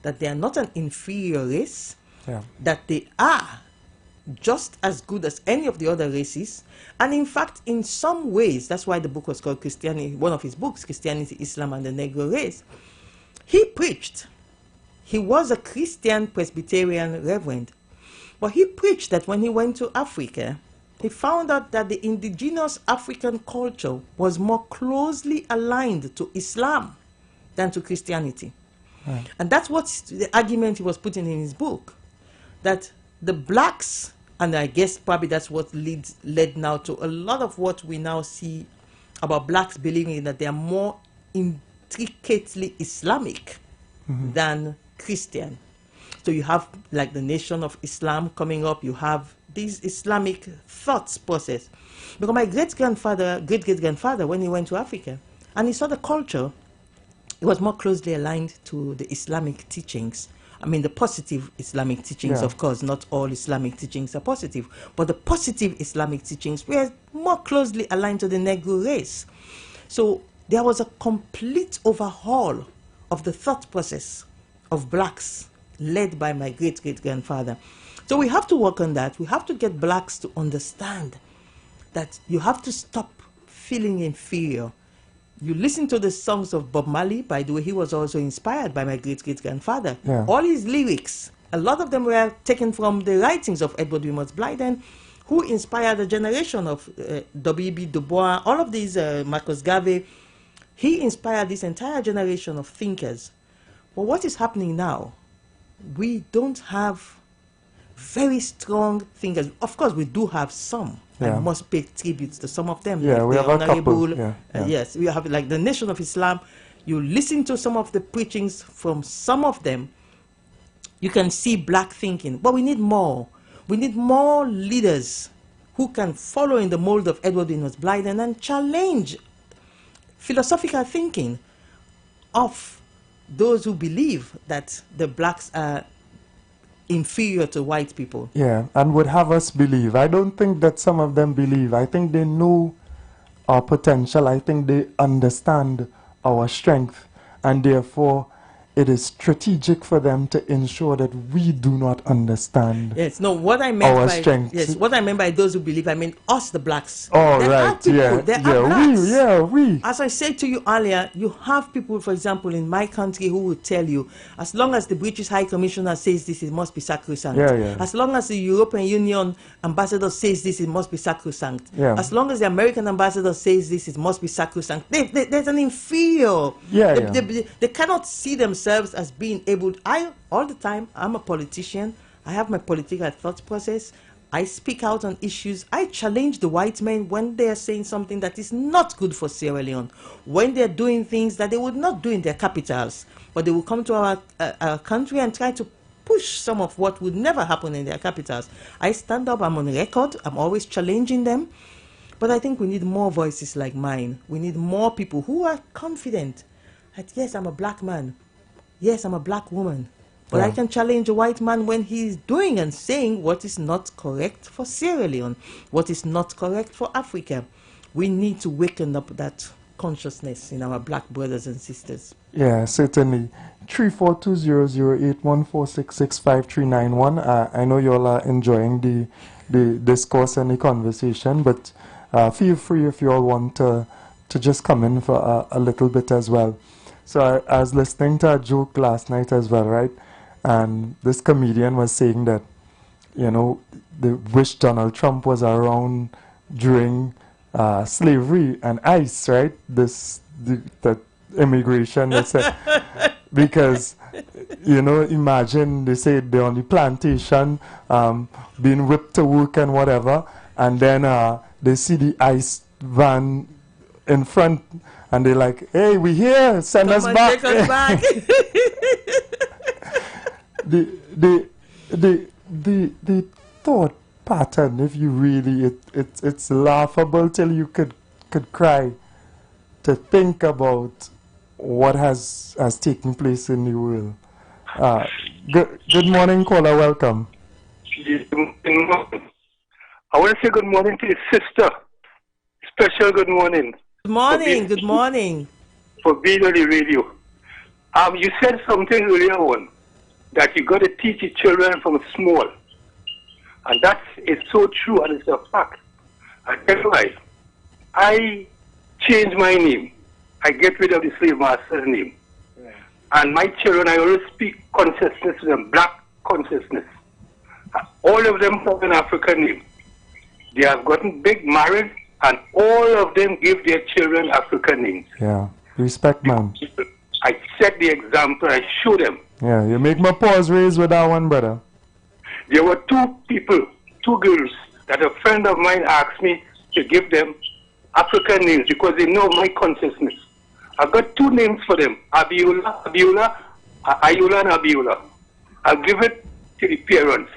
that they are not an inferior race, that they are just as good as any of the other races. And in fact, in some ways, that's why the book was called Christianity, one of his books, Christianity, Islam, and the Negro Race. He preached. He was a Christian Presbyterian reverend. But he preached that when he went to Africa, he found out that the indigenous African culture was more closely aligned to Islam than to Christianity. And that's what the argument he was putting in his book, that the blacks, and I guess probably that's what led now to a lot of what we now see about blacks believing that they are more intricately Islamic than Christian. So you have like the Nation of Islam coming up, you have these Islamic thoughts process. Because my great-great-grandfather, when he went to Africa, and he saw the culture, it was more closely aligned to the Islamic teachings. I mean, the positive Islamic teachings, of course, not all Islamic teachings are positive, but the positive Islamic teachings were more closely aligned to the Negro race. So there was a complete overhaul of the thought process of blacks led by my great-great-grandfather. So we have to work on that. We have to get blacks to understand that you have to stop feeling inferior. You listen to the songs of Bob Marley. By the way, he was also inspired by my great-great-grandfather. All his lyrics, a lot of them were taken from the writings of Edward Wilmot Blyden, who inspired a generation of W.E.B. Du Bois, all of these, Marcus Garvey. He inspired this entire generation of thinkers. But what is happening now? We don't have very strong thinkers. Of course, we do have some. I must pay tribute to some of them. Yeah, like we the have a couple. Honorable, yes, we have like the Nation of Islam. You listen to some of the preachings from some of them, you can see black thinking. But we need more. We need more leaders who can follow in the mold of Edward Wilmot Blyden and challenge philosophical thinking of those who believe that the blacks are inferior to white people. Yeah, and would have us believe. I don't think that some of them believe. I think they know our potential. I think they understand our strength, and therefore it is strategic for them to ensure that we do not understand. Yes, no, what I meant our by strength. Yes, what I meant by those who believe, I mean us, the blacks. Oh, there right, are people, there are blacks. we. As I said to you earlier, you have people, for example, in my country who will tell you, as long as the British High Commissioner says this, it must be sacrosanct. As long as the European Union ambassador says this, it must be sacrosanct. As long as the American ambassador says this, it must be sacrosanct. There's an inferior. They cannot see themselves as being able. All the time, I'm a politician. I have my political thought process. I speak out on issues. I challenge the white men when they are saying something that is not good for Sierra Leone, when they're doing things that they would not do in their capitals, but they will come to our country and try to push some of what would never happen in their capitals. I stand up, I'm on record, I'm always challenging them. But I think we need more voices like mine. We need more people who are confident that, yes, I'm a black man. Yes, I'm a black woman. But I can challenge a white man when he's doing and saying what is not correct for Sierra Leone, what is not correct for Africa. We need to waken up that consciousness in our black brothers and sisters. Yeah, certainly. 3420081466539. I know you all are enjoying the discourse and the conversation, but feel free if you all want to just come in for a little bit as well. So I was listening to a joke last night as well, right? and this comedian was saying that, you know, they wish Donald Trump was around during slavery and ICE, right? The immigration, they said, because, you know, imagine they say they're on the plantation, being whipped to work and whatever, and then they see the ICE van in front, and they're like, "Hey, we here, send us back." Take us back. the thought pattern, if you really, it's laughable till you could cry, to think about what has taken place in the world. Good morning, caller, welcome. I want to say good morning to his sister. Special good morning. Good morning. For being on the radio. You said something earlier on, that you got to teach your children from small. And that is so true, and it's a fact. I tell you why. I change my name. I get rid of the slave master's name. Yeah. And my children, I always speak consciousness to them, black consciousness. All of them have an African name. They have gotten big, married, and all of them give their children African names. Yeah, respect, man. I set the example, I show them. Yeah, you make my paws raise with that one, brother. There were two girls, that a friend of mine asked me to give them African names because they know my consciousness. I've got two names for them, Ayula, and Abiola. I'll give it to the parents.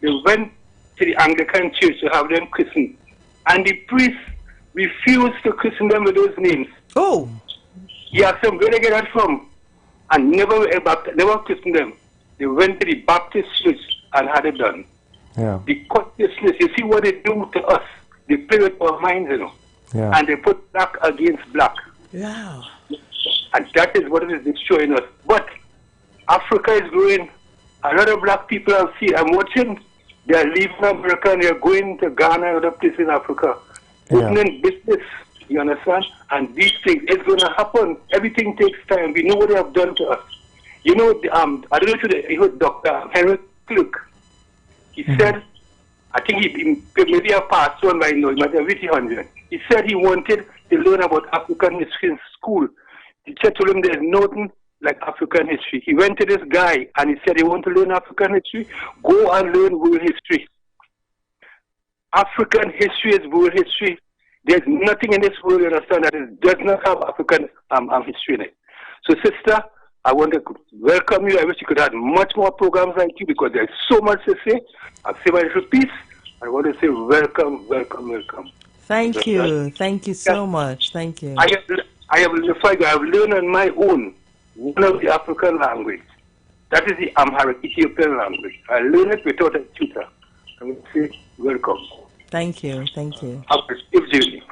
They went to the Anglican church to have them christened. And the priest refused to christen them with those names. Oh. He asked them, where they get that from? And never christened them. They went to the Baptist church and had it done. Yeah. The consciousness, you see what they do to us. They play with our minds, you know. Yeah. And they put black against black. Yeah. And that is what it is destroying us. But Africa is growing. A lot of black people I've seen, I'm watching, they're leaving America and they're going to Ghana and other places in Africa. Opening business, you understand? And these things, it's going to happen. Everything takes time. We know what they have done to us. You know, I don't know if you heard Dr. Henry Clark. He said, I think he maybe a passed on by now, he might have reached 100. He said he wanted to learn about African history in school. The teacher told him there's nothing like African history. He went to this guy and he said he want to learn African history. Go and learn world history. African history is world history. There's nothing in this world, you understand, that does not have African history in it. So, sister, I want to welcome you. I wish you could have much more programs like you because there's so much to say. I'll say my little piece. I want to say welcome. Thank you. Thank you so much. Thank you. I have learned on my own one of the African language. That is the Amharic Ethiopian language. I learned it without a tutor. I want to say welcome. Thank you. Have a safe journey.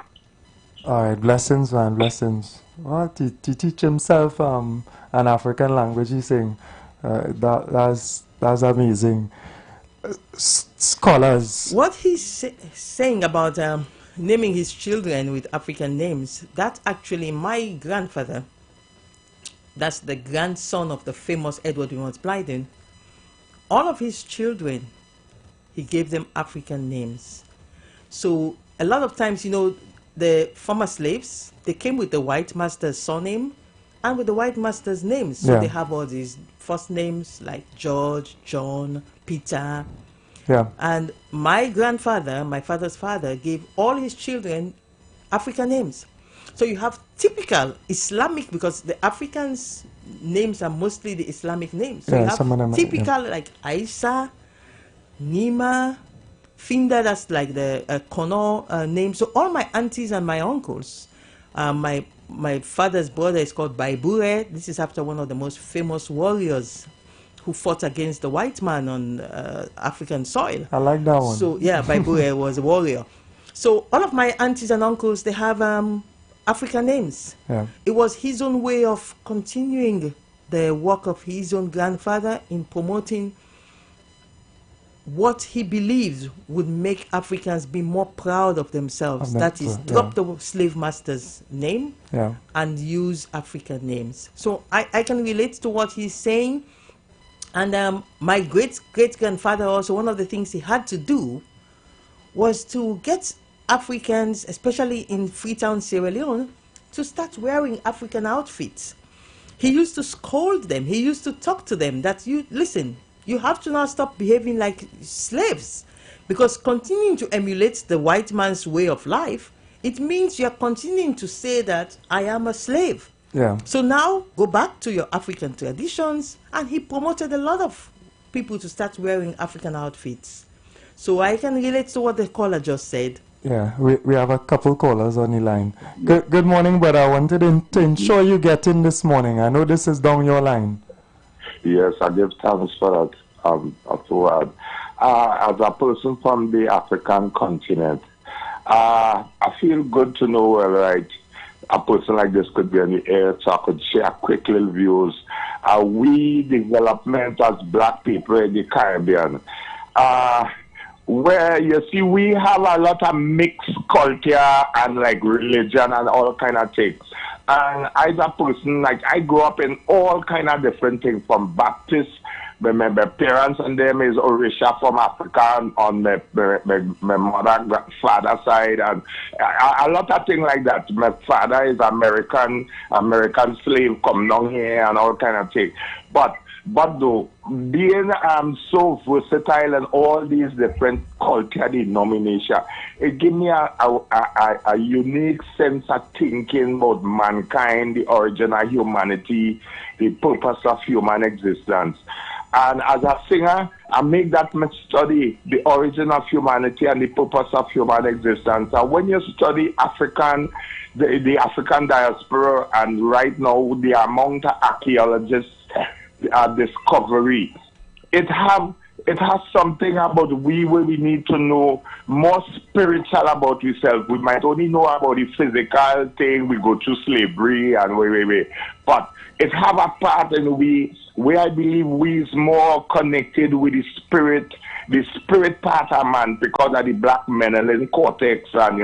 All right, blessings, man, blessings. Well, to teach himself an African language, he's saying, that's amazing. Scholars. What he's saying about naming his children with African names, that's actually my grandfather. That's the grandson of the famous Edward Wilmot Blyden. All of his children, he gave them African names. So a lot of times, you know, the former slaves, they came with the white master's surname and with the white master's names. So they have all these first names like George, John, Peter. Yeah. And my grandfather, my father's father, gave all his children African names. So you have typical Islamic, because the Africans' names are mostly the Islamic names. So you have typical like Aisha, Nima, Finda, that's like the Kono name. So all my aunties and my uncles, my father's brother is called Baibure. This is after one of the most famous warriors who fought against the white man on African soil. I like that one. So yeah, Baibure was a warrior. So all of my aunties and uncles, they have African names. Yeah. It was his own way of continuing the work of his own grandfather in promoting what he believes would make Africans be more proud of themselves. That is, drop the slave master's name and use African names. So I can relate to what he's saying. And my great-great-grandfather also, one of the things he had to do was to get Africans, especially in Freetown, Sierra Leone, to start wearing African outfits. He used to scold them. He used to talk to them that, listen, you have to now stop behaving like slaves, because continuing to emulate the white man's way of life, it means you're continuing to say that I am a slave. Yeah. So now go back to your African traditions, and he promoted a lot of people to start wearing African outfits. So I can relate to what the caller just said. Yeah, we have a couple callers on the line. Good morning, brother. I wanted to ensure you get in this morning. I know this is down your line. Yes, I give thanks for that afterward. As a person from the African continent, I feel good to know, right, a person like this could be on the air, so I could share quick little views. We development as black people in the Caribbean, where you see we have a lot of mixed culture and like religion and all kind of things. And as a person, like I grew up in all kind of different things, from Baptist. My parents and them is Orisha from Africa on my mother father side, and a lot of things like that. My father is American slave, come down here and all kind of things. But though, being so versatile in all these different culture denominations, it gives me a unique sense of thinking about mankind, the origin of humanity, the purpose of human existence. And as a singer, I make that much study the origin of humanity and the purpose of human existence. And when you study the African diaspora, and right now the amount of archaeologists discovery, it has something about where we need to know more spiritual about ourselves. We might only know about the physical thing, we go through slavery and but it have a part in where I believe we is more connected with the spirit part of man, because of the black melanin cortex, and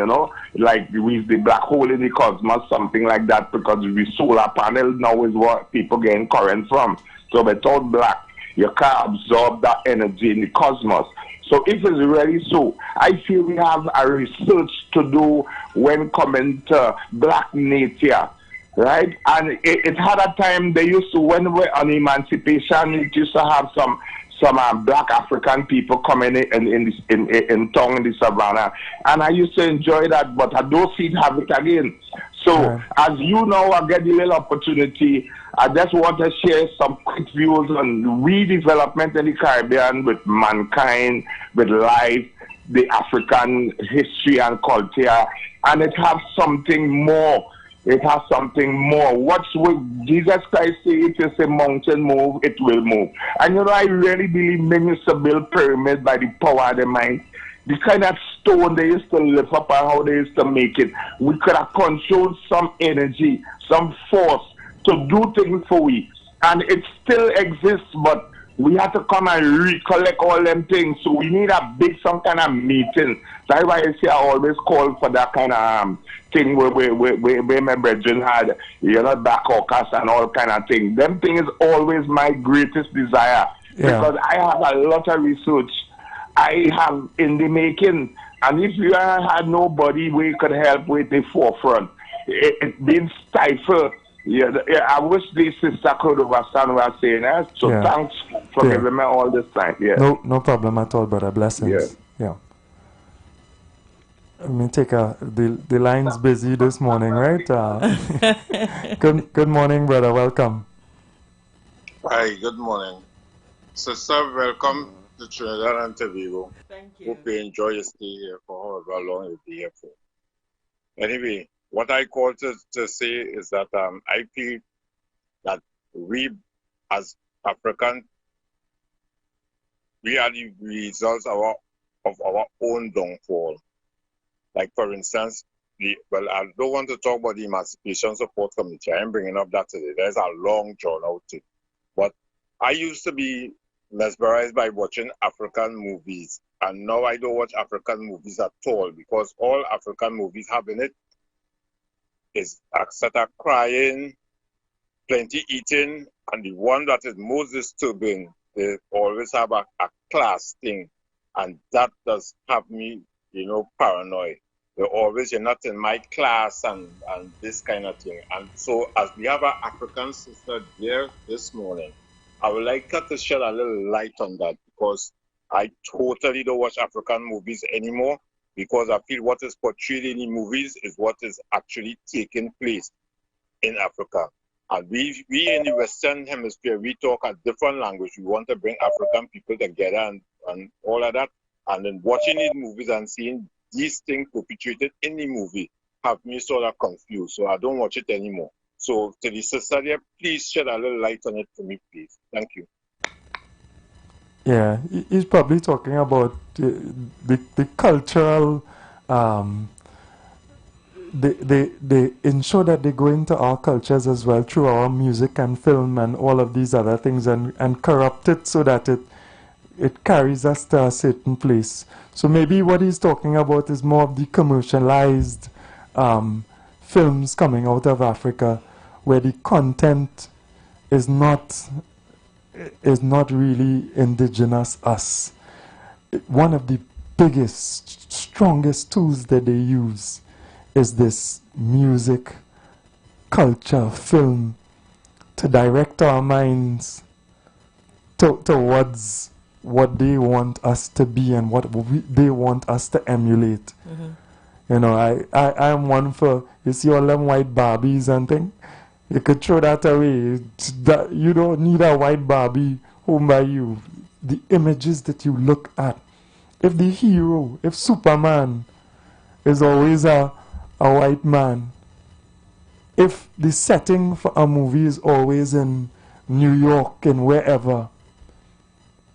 like with the black hole in the cosmos, something like that, because the solar panel now is what people getting current from. So without black, you can't absorb that energy in the cosmos. So if it's really so, I feel we have a research to do when coming to black nature, right? And it had a time they used to, when we're on emancipation, it used to have some black African people coming in town in the savannah, and I used to enjoy that, but I don't see it have it again. So as you know, I get the little opportunity. I just want to share some quick views on redevelopment in the Caribbean, with mankind, with life, the African history and culture, and it has something more. It has something more. What's what Jesus Christ say? If it's a mountain move, it will move. And I really believe men used to build pyramids by the power of the mind. The kind of stone they used to lift up and how they used to make it. We could have controlled some energy, some force to do things for we. And it still exists, but we have to come and recollect all them things. So we need some kind of meeting. That's why I say I always call for that kind of thing where my brethren had, back caucus and all kind of things. Them things is always my greatest desire. Yeah. Because I have a lot of research I have in the making. And if you had nobody we could help with the forefront, it been stifled. Yeah, I wish the sister could understand what I'm saying. So thanks for giving me all this time. Yeah. No problem at all, brother. Blessings. Yeah. Let me take the line's busy this morning, right? Good morning, brother. Welcome. Hi, good morning. Sister, welcome to Trinidad and Tobago. Thank you. Hope you enjoy your stay here for however long you'll be here for. Anyway, what I call to say is that I feel that we as Africans, we are the results of our own downfall. Like for instance, I don't want to talk about the Emancipation Support Committee. I am bringing up that today. There's a long drawn out thing. But I used to be mesmerized by watching African movies. And now I don't watch African movies at all, because all African movies have in it is a set of crying, plenty eating, and the one that is most disturbing they always have a class thing, and that does have me, paranoid. They always, you're not in my class and this kind of thing. And so as we have our African sister there this morning, I would like her to shed a little light on that, because I totally don't watch African movies anymore, because I feel what is portrayed in the movies is what is actually taking place in Africa. And we in the Western Hemisphere, we talk a different language. We want to bring African people together and all of that. And then watching these movies and seeing these things perpetrated in the movie have me sort of confused. So I don't watch it anymore. So to the sister there, please shed a little light on it for me, please. Thank you. Yeah, he's probably talking about the cultural, they ensure that they go into our cultures as well through our music and film and all of these other things, and corrupt it so that it carries us to a certain place. So maybe what he's talking about is more of the commercialized films coming out of Africa, where the content is not really indigenous us. One of the biggest, strongest tools that they use is this music, culture, film, to direct our minds towards what they want us to be and what they want us to emulate. I am one for, you see all them white Barbies and things, you could throw that away. You don't need a white Barbie home by you. The images that you look at, if the hero, if Superman is always a white man, if the setting for a movie is always in New York and wherever,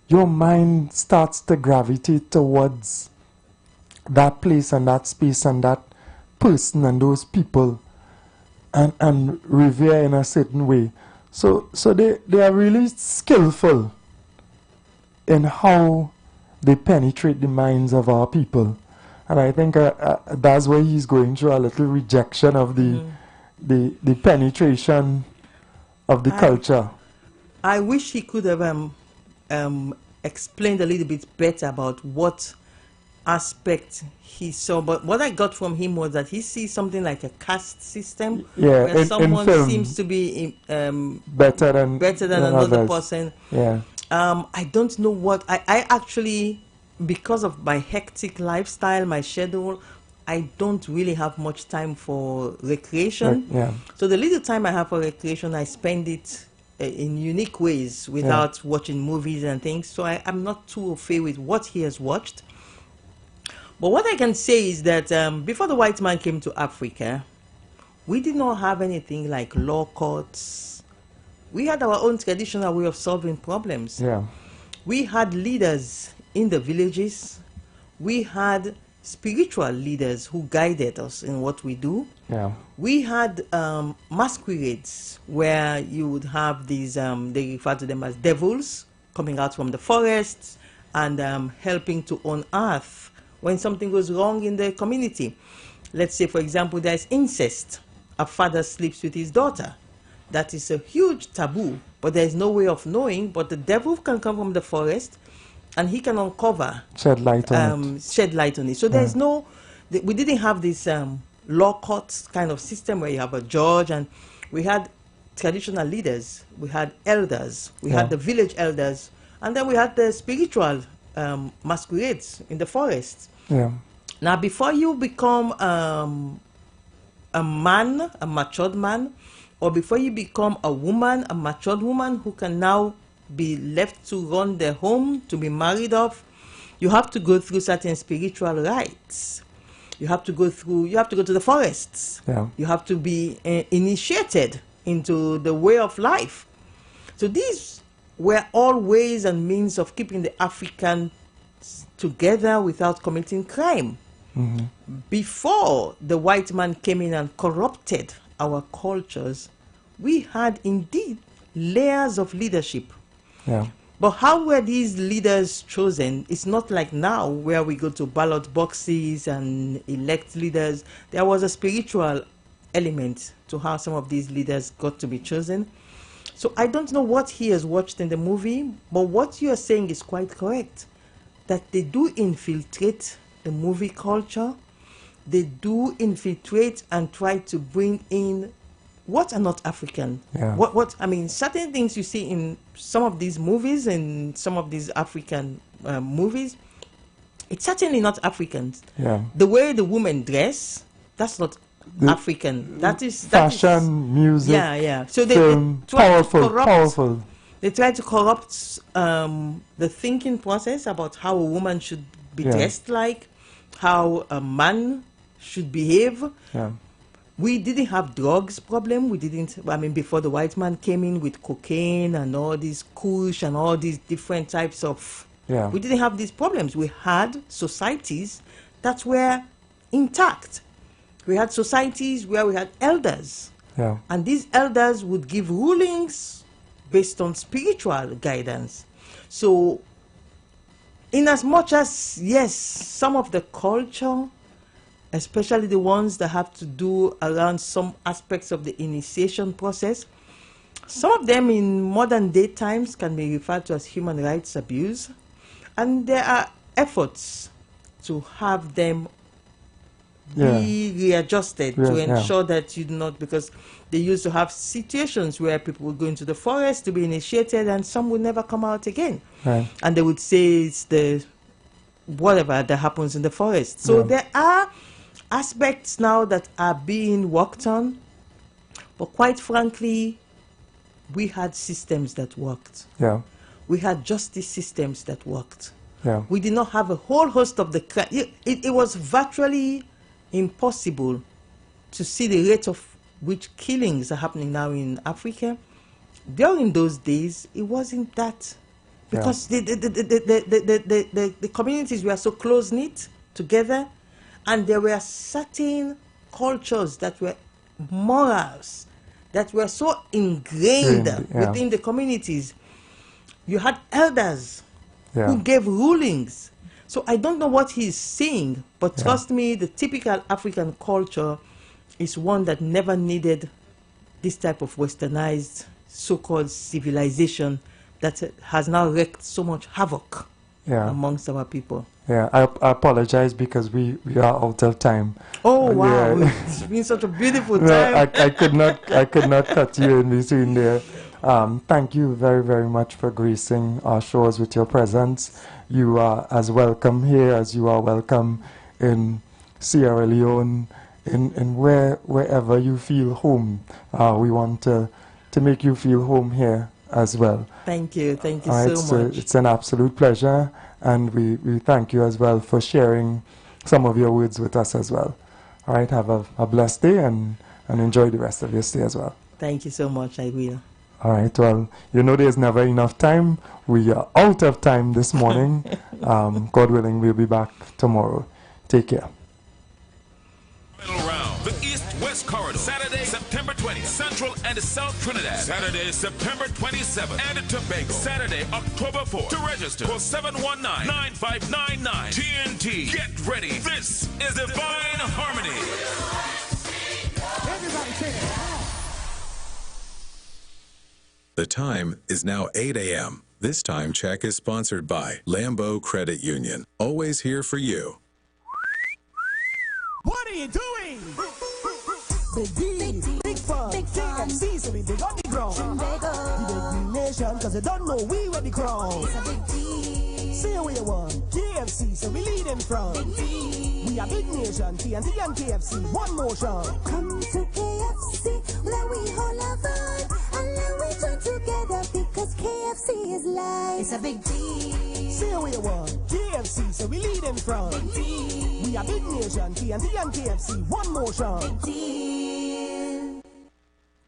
your mind starts to gravitate towards that place and that space and that person and those people, and revere in a certain way. So they are really skillful in how they penetrate the minds of our people. And I think that's why he's going through a little rejection of the penetration of the culture. I wish he could have explained a little bit better about what aspect he saw. But what I got from him was that he sees something like a caste system, where someone seems to be better than another others. person. Yeah. I don't know what I actually, because of my hectic lifestyle, my schedule, I don't really have much time for recreation. Yeah. So the little time I have for recreation, I spend it in unique ways without watching movies and things. So I'm not too au fait with what he has watched. But what I can say is that before the white man came to Africa, we did not have anything like law courts. We had our own traditional way of solving problems. Yeah. We had leaders in the villages. We had spiritual leaders who guided us in what we do. Yeah. We had masquerades where you would have these, they refer to them as devils, coming out from the forests and helping to unearth when something goes wrong in the community. Let's say, for example, there's incest. A father sleeps with his daughter. That is a huge taboo, but there's no way of knowing. But the devil can come from the forest and he can uncover, shed light on it. So there's no, we didn't have this law courts kind of system where you have a judge, and we had traditional leaders, we had elders, we had the village elders, and then we had the spiritual masquerades in the forest. Yeah. Now, before you become a man, a matured man, or before you become a woman, a matured woman who can now be left to run their home, to be married off, you have to go through certain spiritual rites. You have to go to the forests. Yeah. You have to be initiated into the way of life. So these were all ways and means of keeping the Africans together without committing crime. Mm-hmm. Before the white man came in and corrupted our cultures, we had indeed layers of leadership. Yeah. But how were these leaders chosen? It's not like now where we go to ballot boxes and elect leaders. There was a spiritual element to how some of these leaders got to be chosen. So I don't know what he has watched in the movie, but what you are saying is quite correct. That they do infiltrate the movie culture. They do infiltrate and try to bring in what are not African. Yeah. What I mean, certain things you see in some of these movies and some of these African movies, it's certainly not African. Yeah. The way the women dress, that's not African. That is fashion, music, yeah. So they try to corrupt, powerful. They try to corrupt the thinking process about how a woman should be dressed like, how a man should behave. Yeah. We didn't have drugs problem. We didn't. I mean, before the white man came in with cocaine and all these kush and all these different types of. Yeah. We didn't have these problems. We had societies that were intact. We had societies where we had elders. Yeah. And these elders would give rulings based on spiritual guidance. So, in as much as, yes, some of the culture, especially the ones that have to do around some aspects of the initiation process, some of them in modern day times can be referred to as human rights abuse. And there are efforts to have them be readjusted to ensure that you do not, because they used to have situations where people would go into the forest to be initiated and some would never come out again. Right. And they would say it's the whatever that happens in the forest. So there are aspects now that are being worked on, but quite frankly, we had systems that worked. Yeah. We had justice systems that worked. Yeah. We did not have a whole host of the crime. It was virtually impossible to see the rate of which killings are happening now in Africa. During those days, it wasn't that, because the communities were so close-knit together, and there were certain cultures that were morals that were so ingrained within the communities. You had elders who gave rulings. So I don't know what he's saying, but trust me, the typical African culture is one that never needed this type of westernized so-called civilization that has now wreaked so much havoc amongst our people. Yeah, I apologize because we are out of time. Oh wow, it's been such a beautiful time. I could not cut you in between there. Thank you very, very much for gracing our shows with your presence. You are as welcome here as you are welcome in Sierra Leone, in wherever you feel home. We want to make you feel home here as well. Thank you so much. It's an absolute pleasure, and we thank you as well for sharing some of your words with us as well. All right, have a blessed day and enjoy the rest of your stay as well. Thank you so much, I will. All right, well, there's never enough time. We are out of time this morning. God willing, we'll be back tomorrow. Take care. Final round, the East-West Corridor, Saturday, September 20th, Central and South Trinidad, Saturday, September 27th, and Tobago, Saturday, October 4th. To register, call 719-9599. TNT, get ready. This is Divine Harmony. Everybody say it. The time is now 8 a.m. This time check is sponsored by Lambeau Credit Union. Always here for you. What are you doing? Big D, big fun, KFC, so we big on the ground. The big nation, cause you don't know we will be crowned. Say what you want, KFC, so we lead in front. We are big nation, TNT and KFC, one motion. Come to KFC, let we hold our vibe, and let we join together, because KFC is life. It's a big D. Say what you want, KFC, so we lead in front. We are big nation, TNT and KFC, one motion.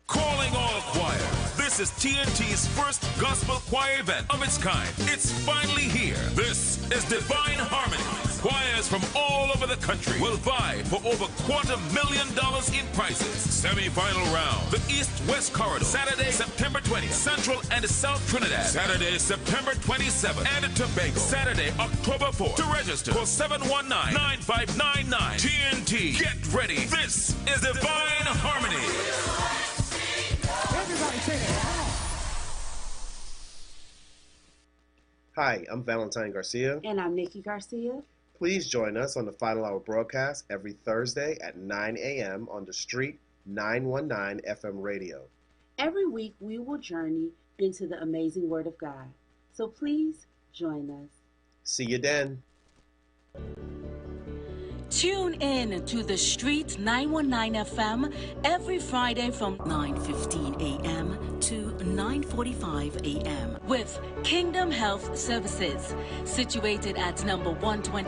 Calling all choir. This is TNT's first gospel choir event of its kind. It's finally here. This is Divine Harmony. Choirs from all over the country will vie for over $250,000 in prizes. Semi-final round, the East-West Corridor, Saturday, September 20th, Central and South Trinidad, Saturday, September 27th, and Tobago, Saturday, October 4th. To register, call 719-9599. TNT, get ready. This is Divine Harmony. Everybody say it. Hi, I'm Valentine Garcia. And I'm Nikki Garcia. Please join us on the Final Hour broadcast every Thursday at 9 a.m. on The Street 919 FM radio. Every week we will journey into the amazing Word of God. So please join us. See you then. Tune in to The Street 919 FM every Friday from 9:15 a.m. to 9:45 a.m. with Kingdom Health Services, situated at number 120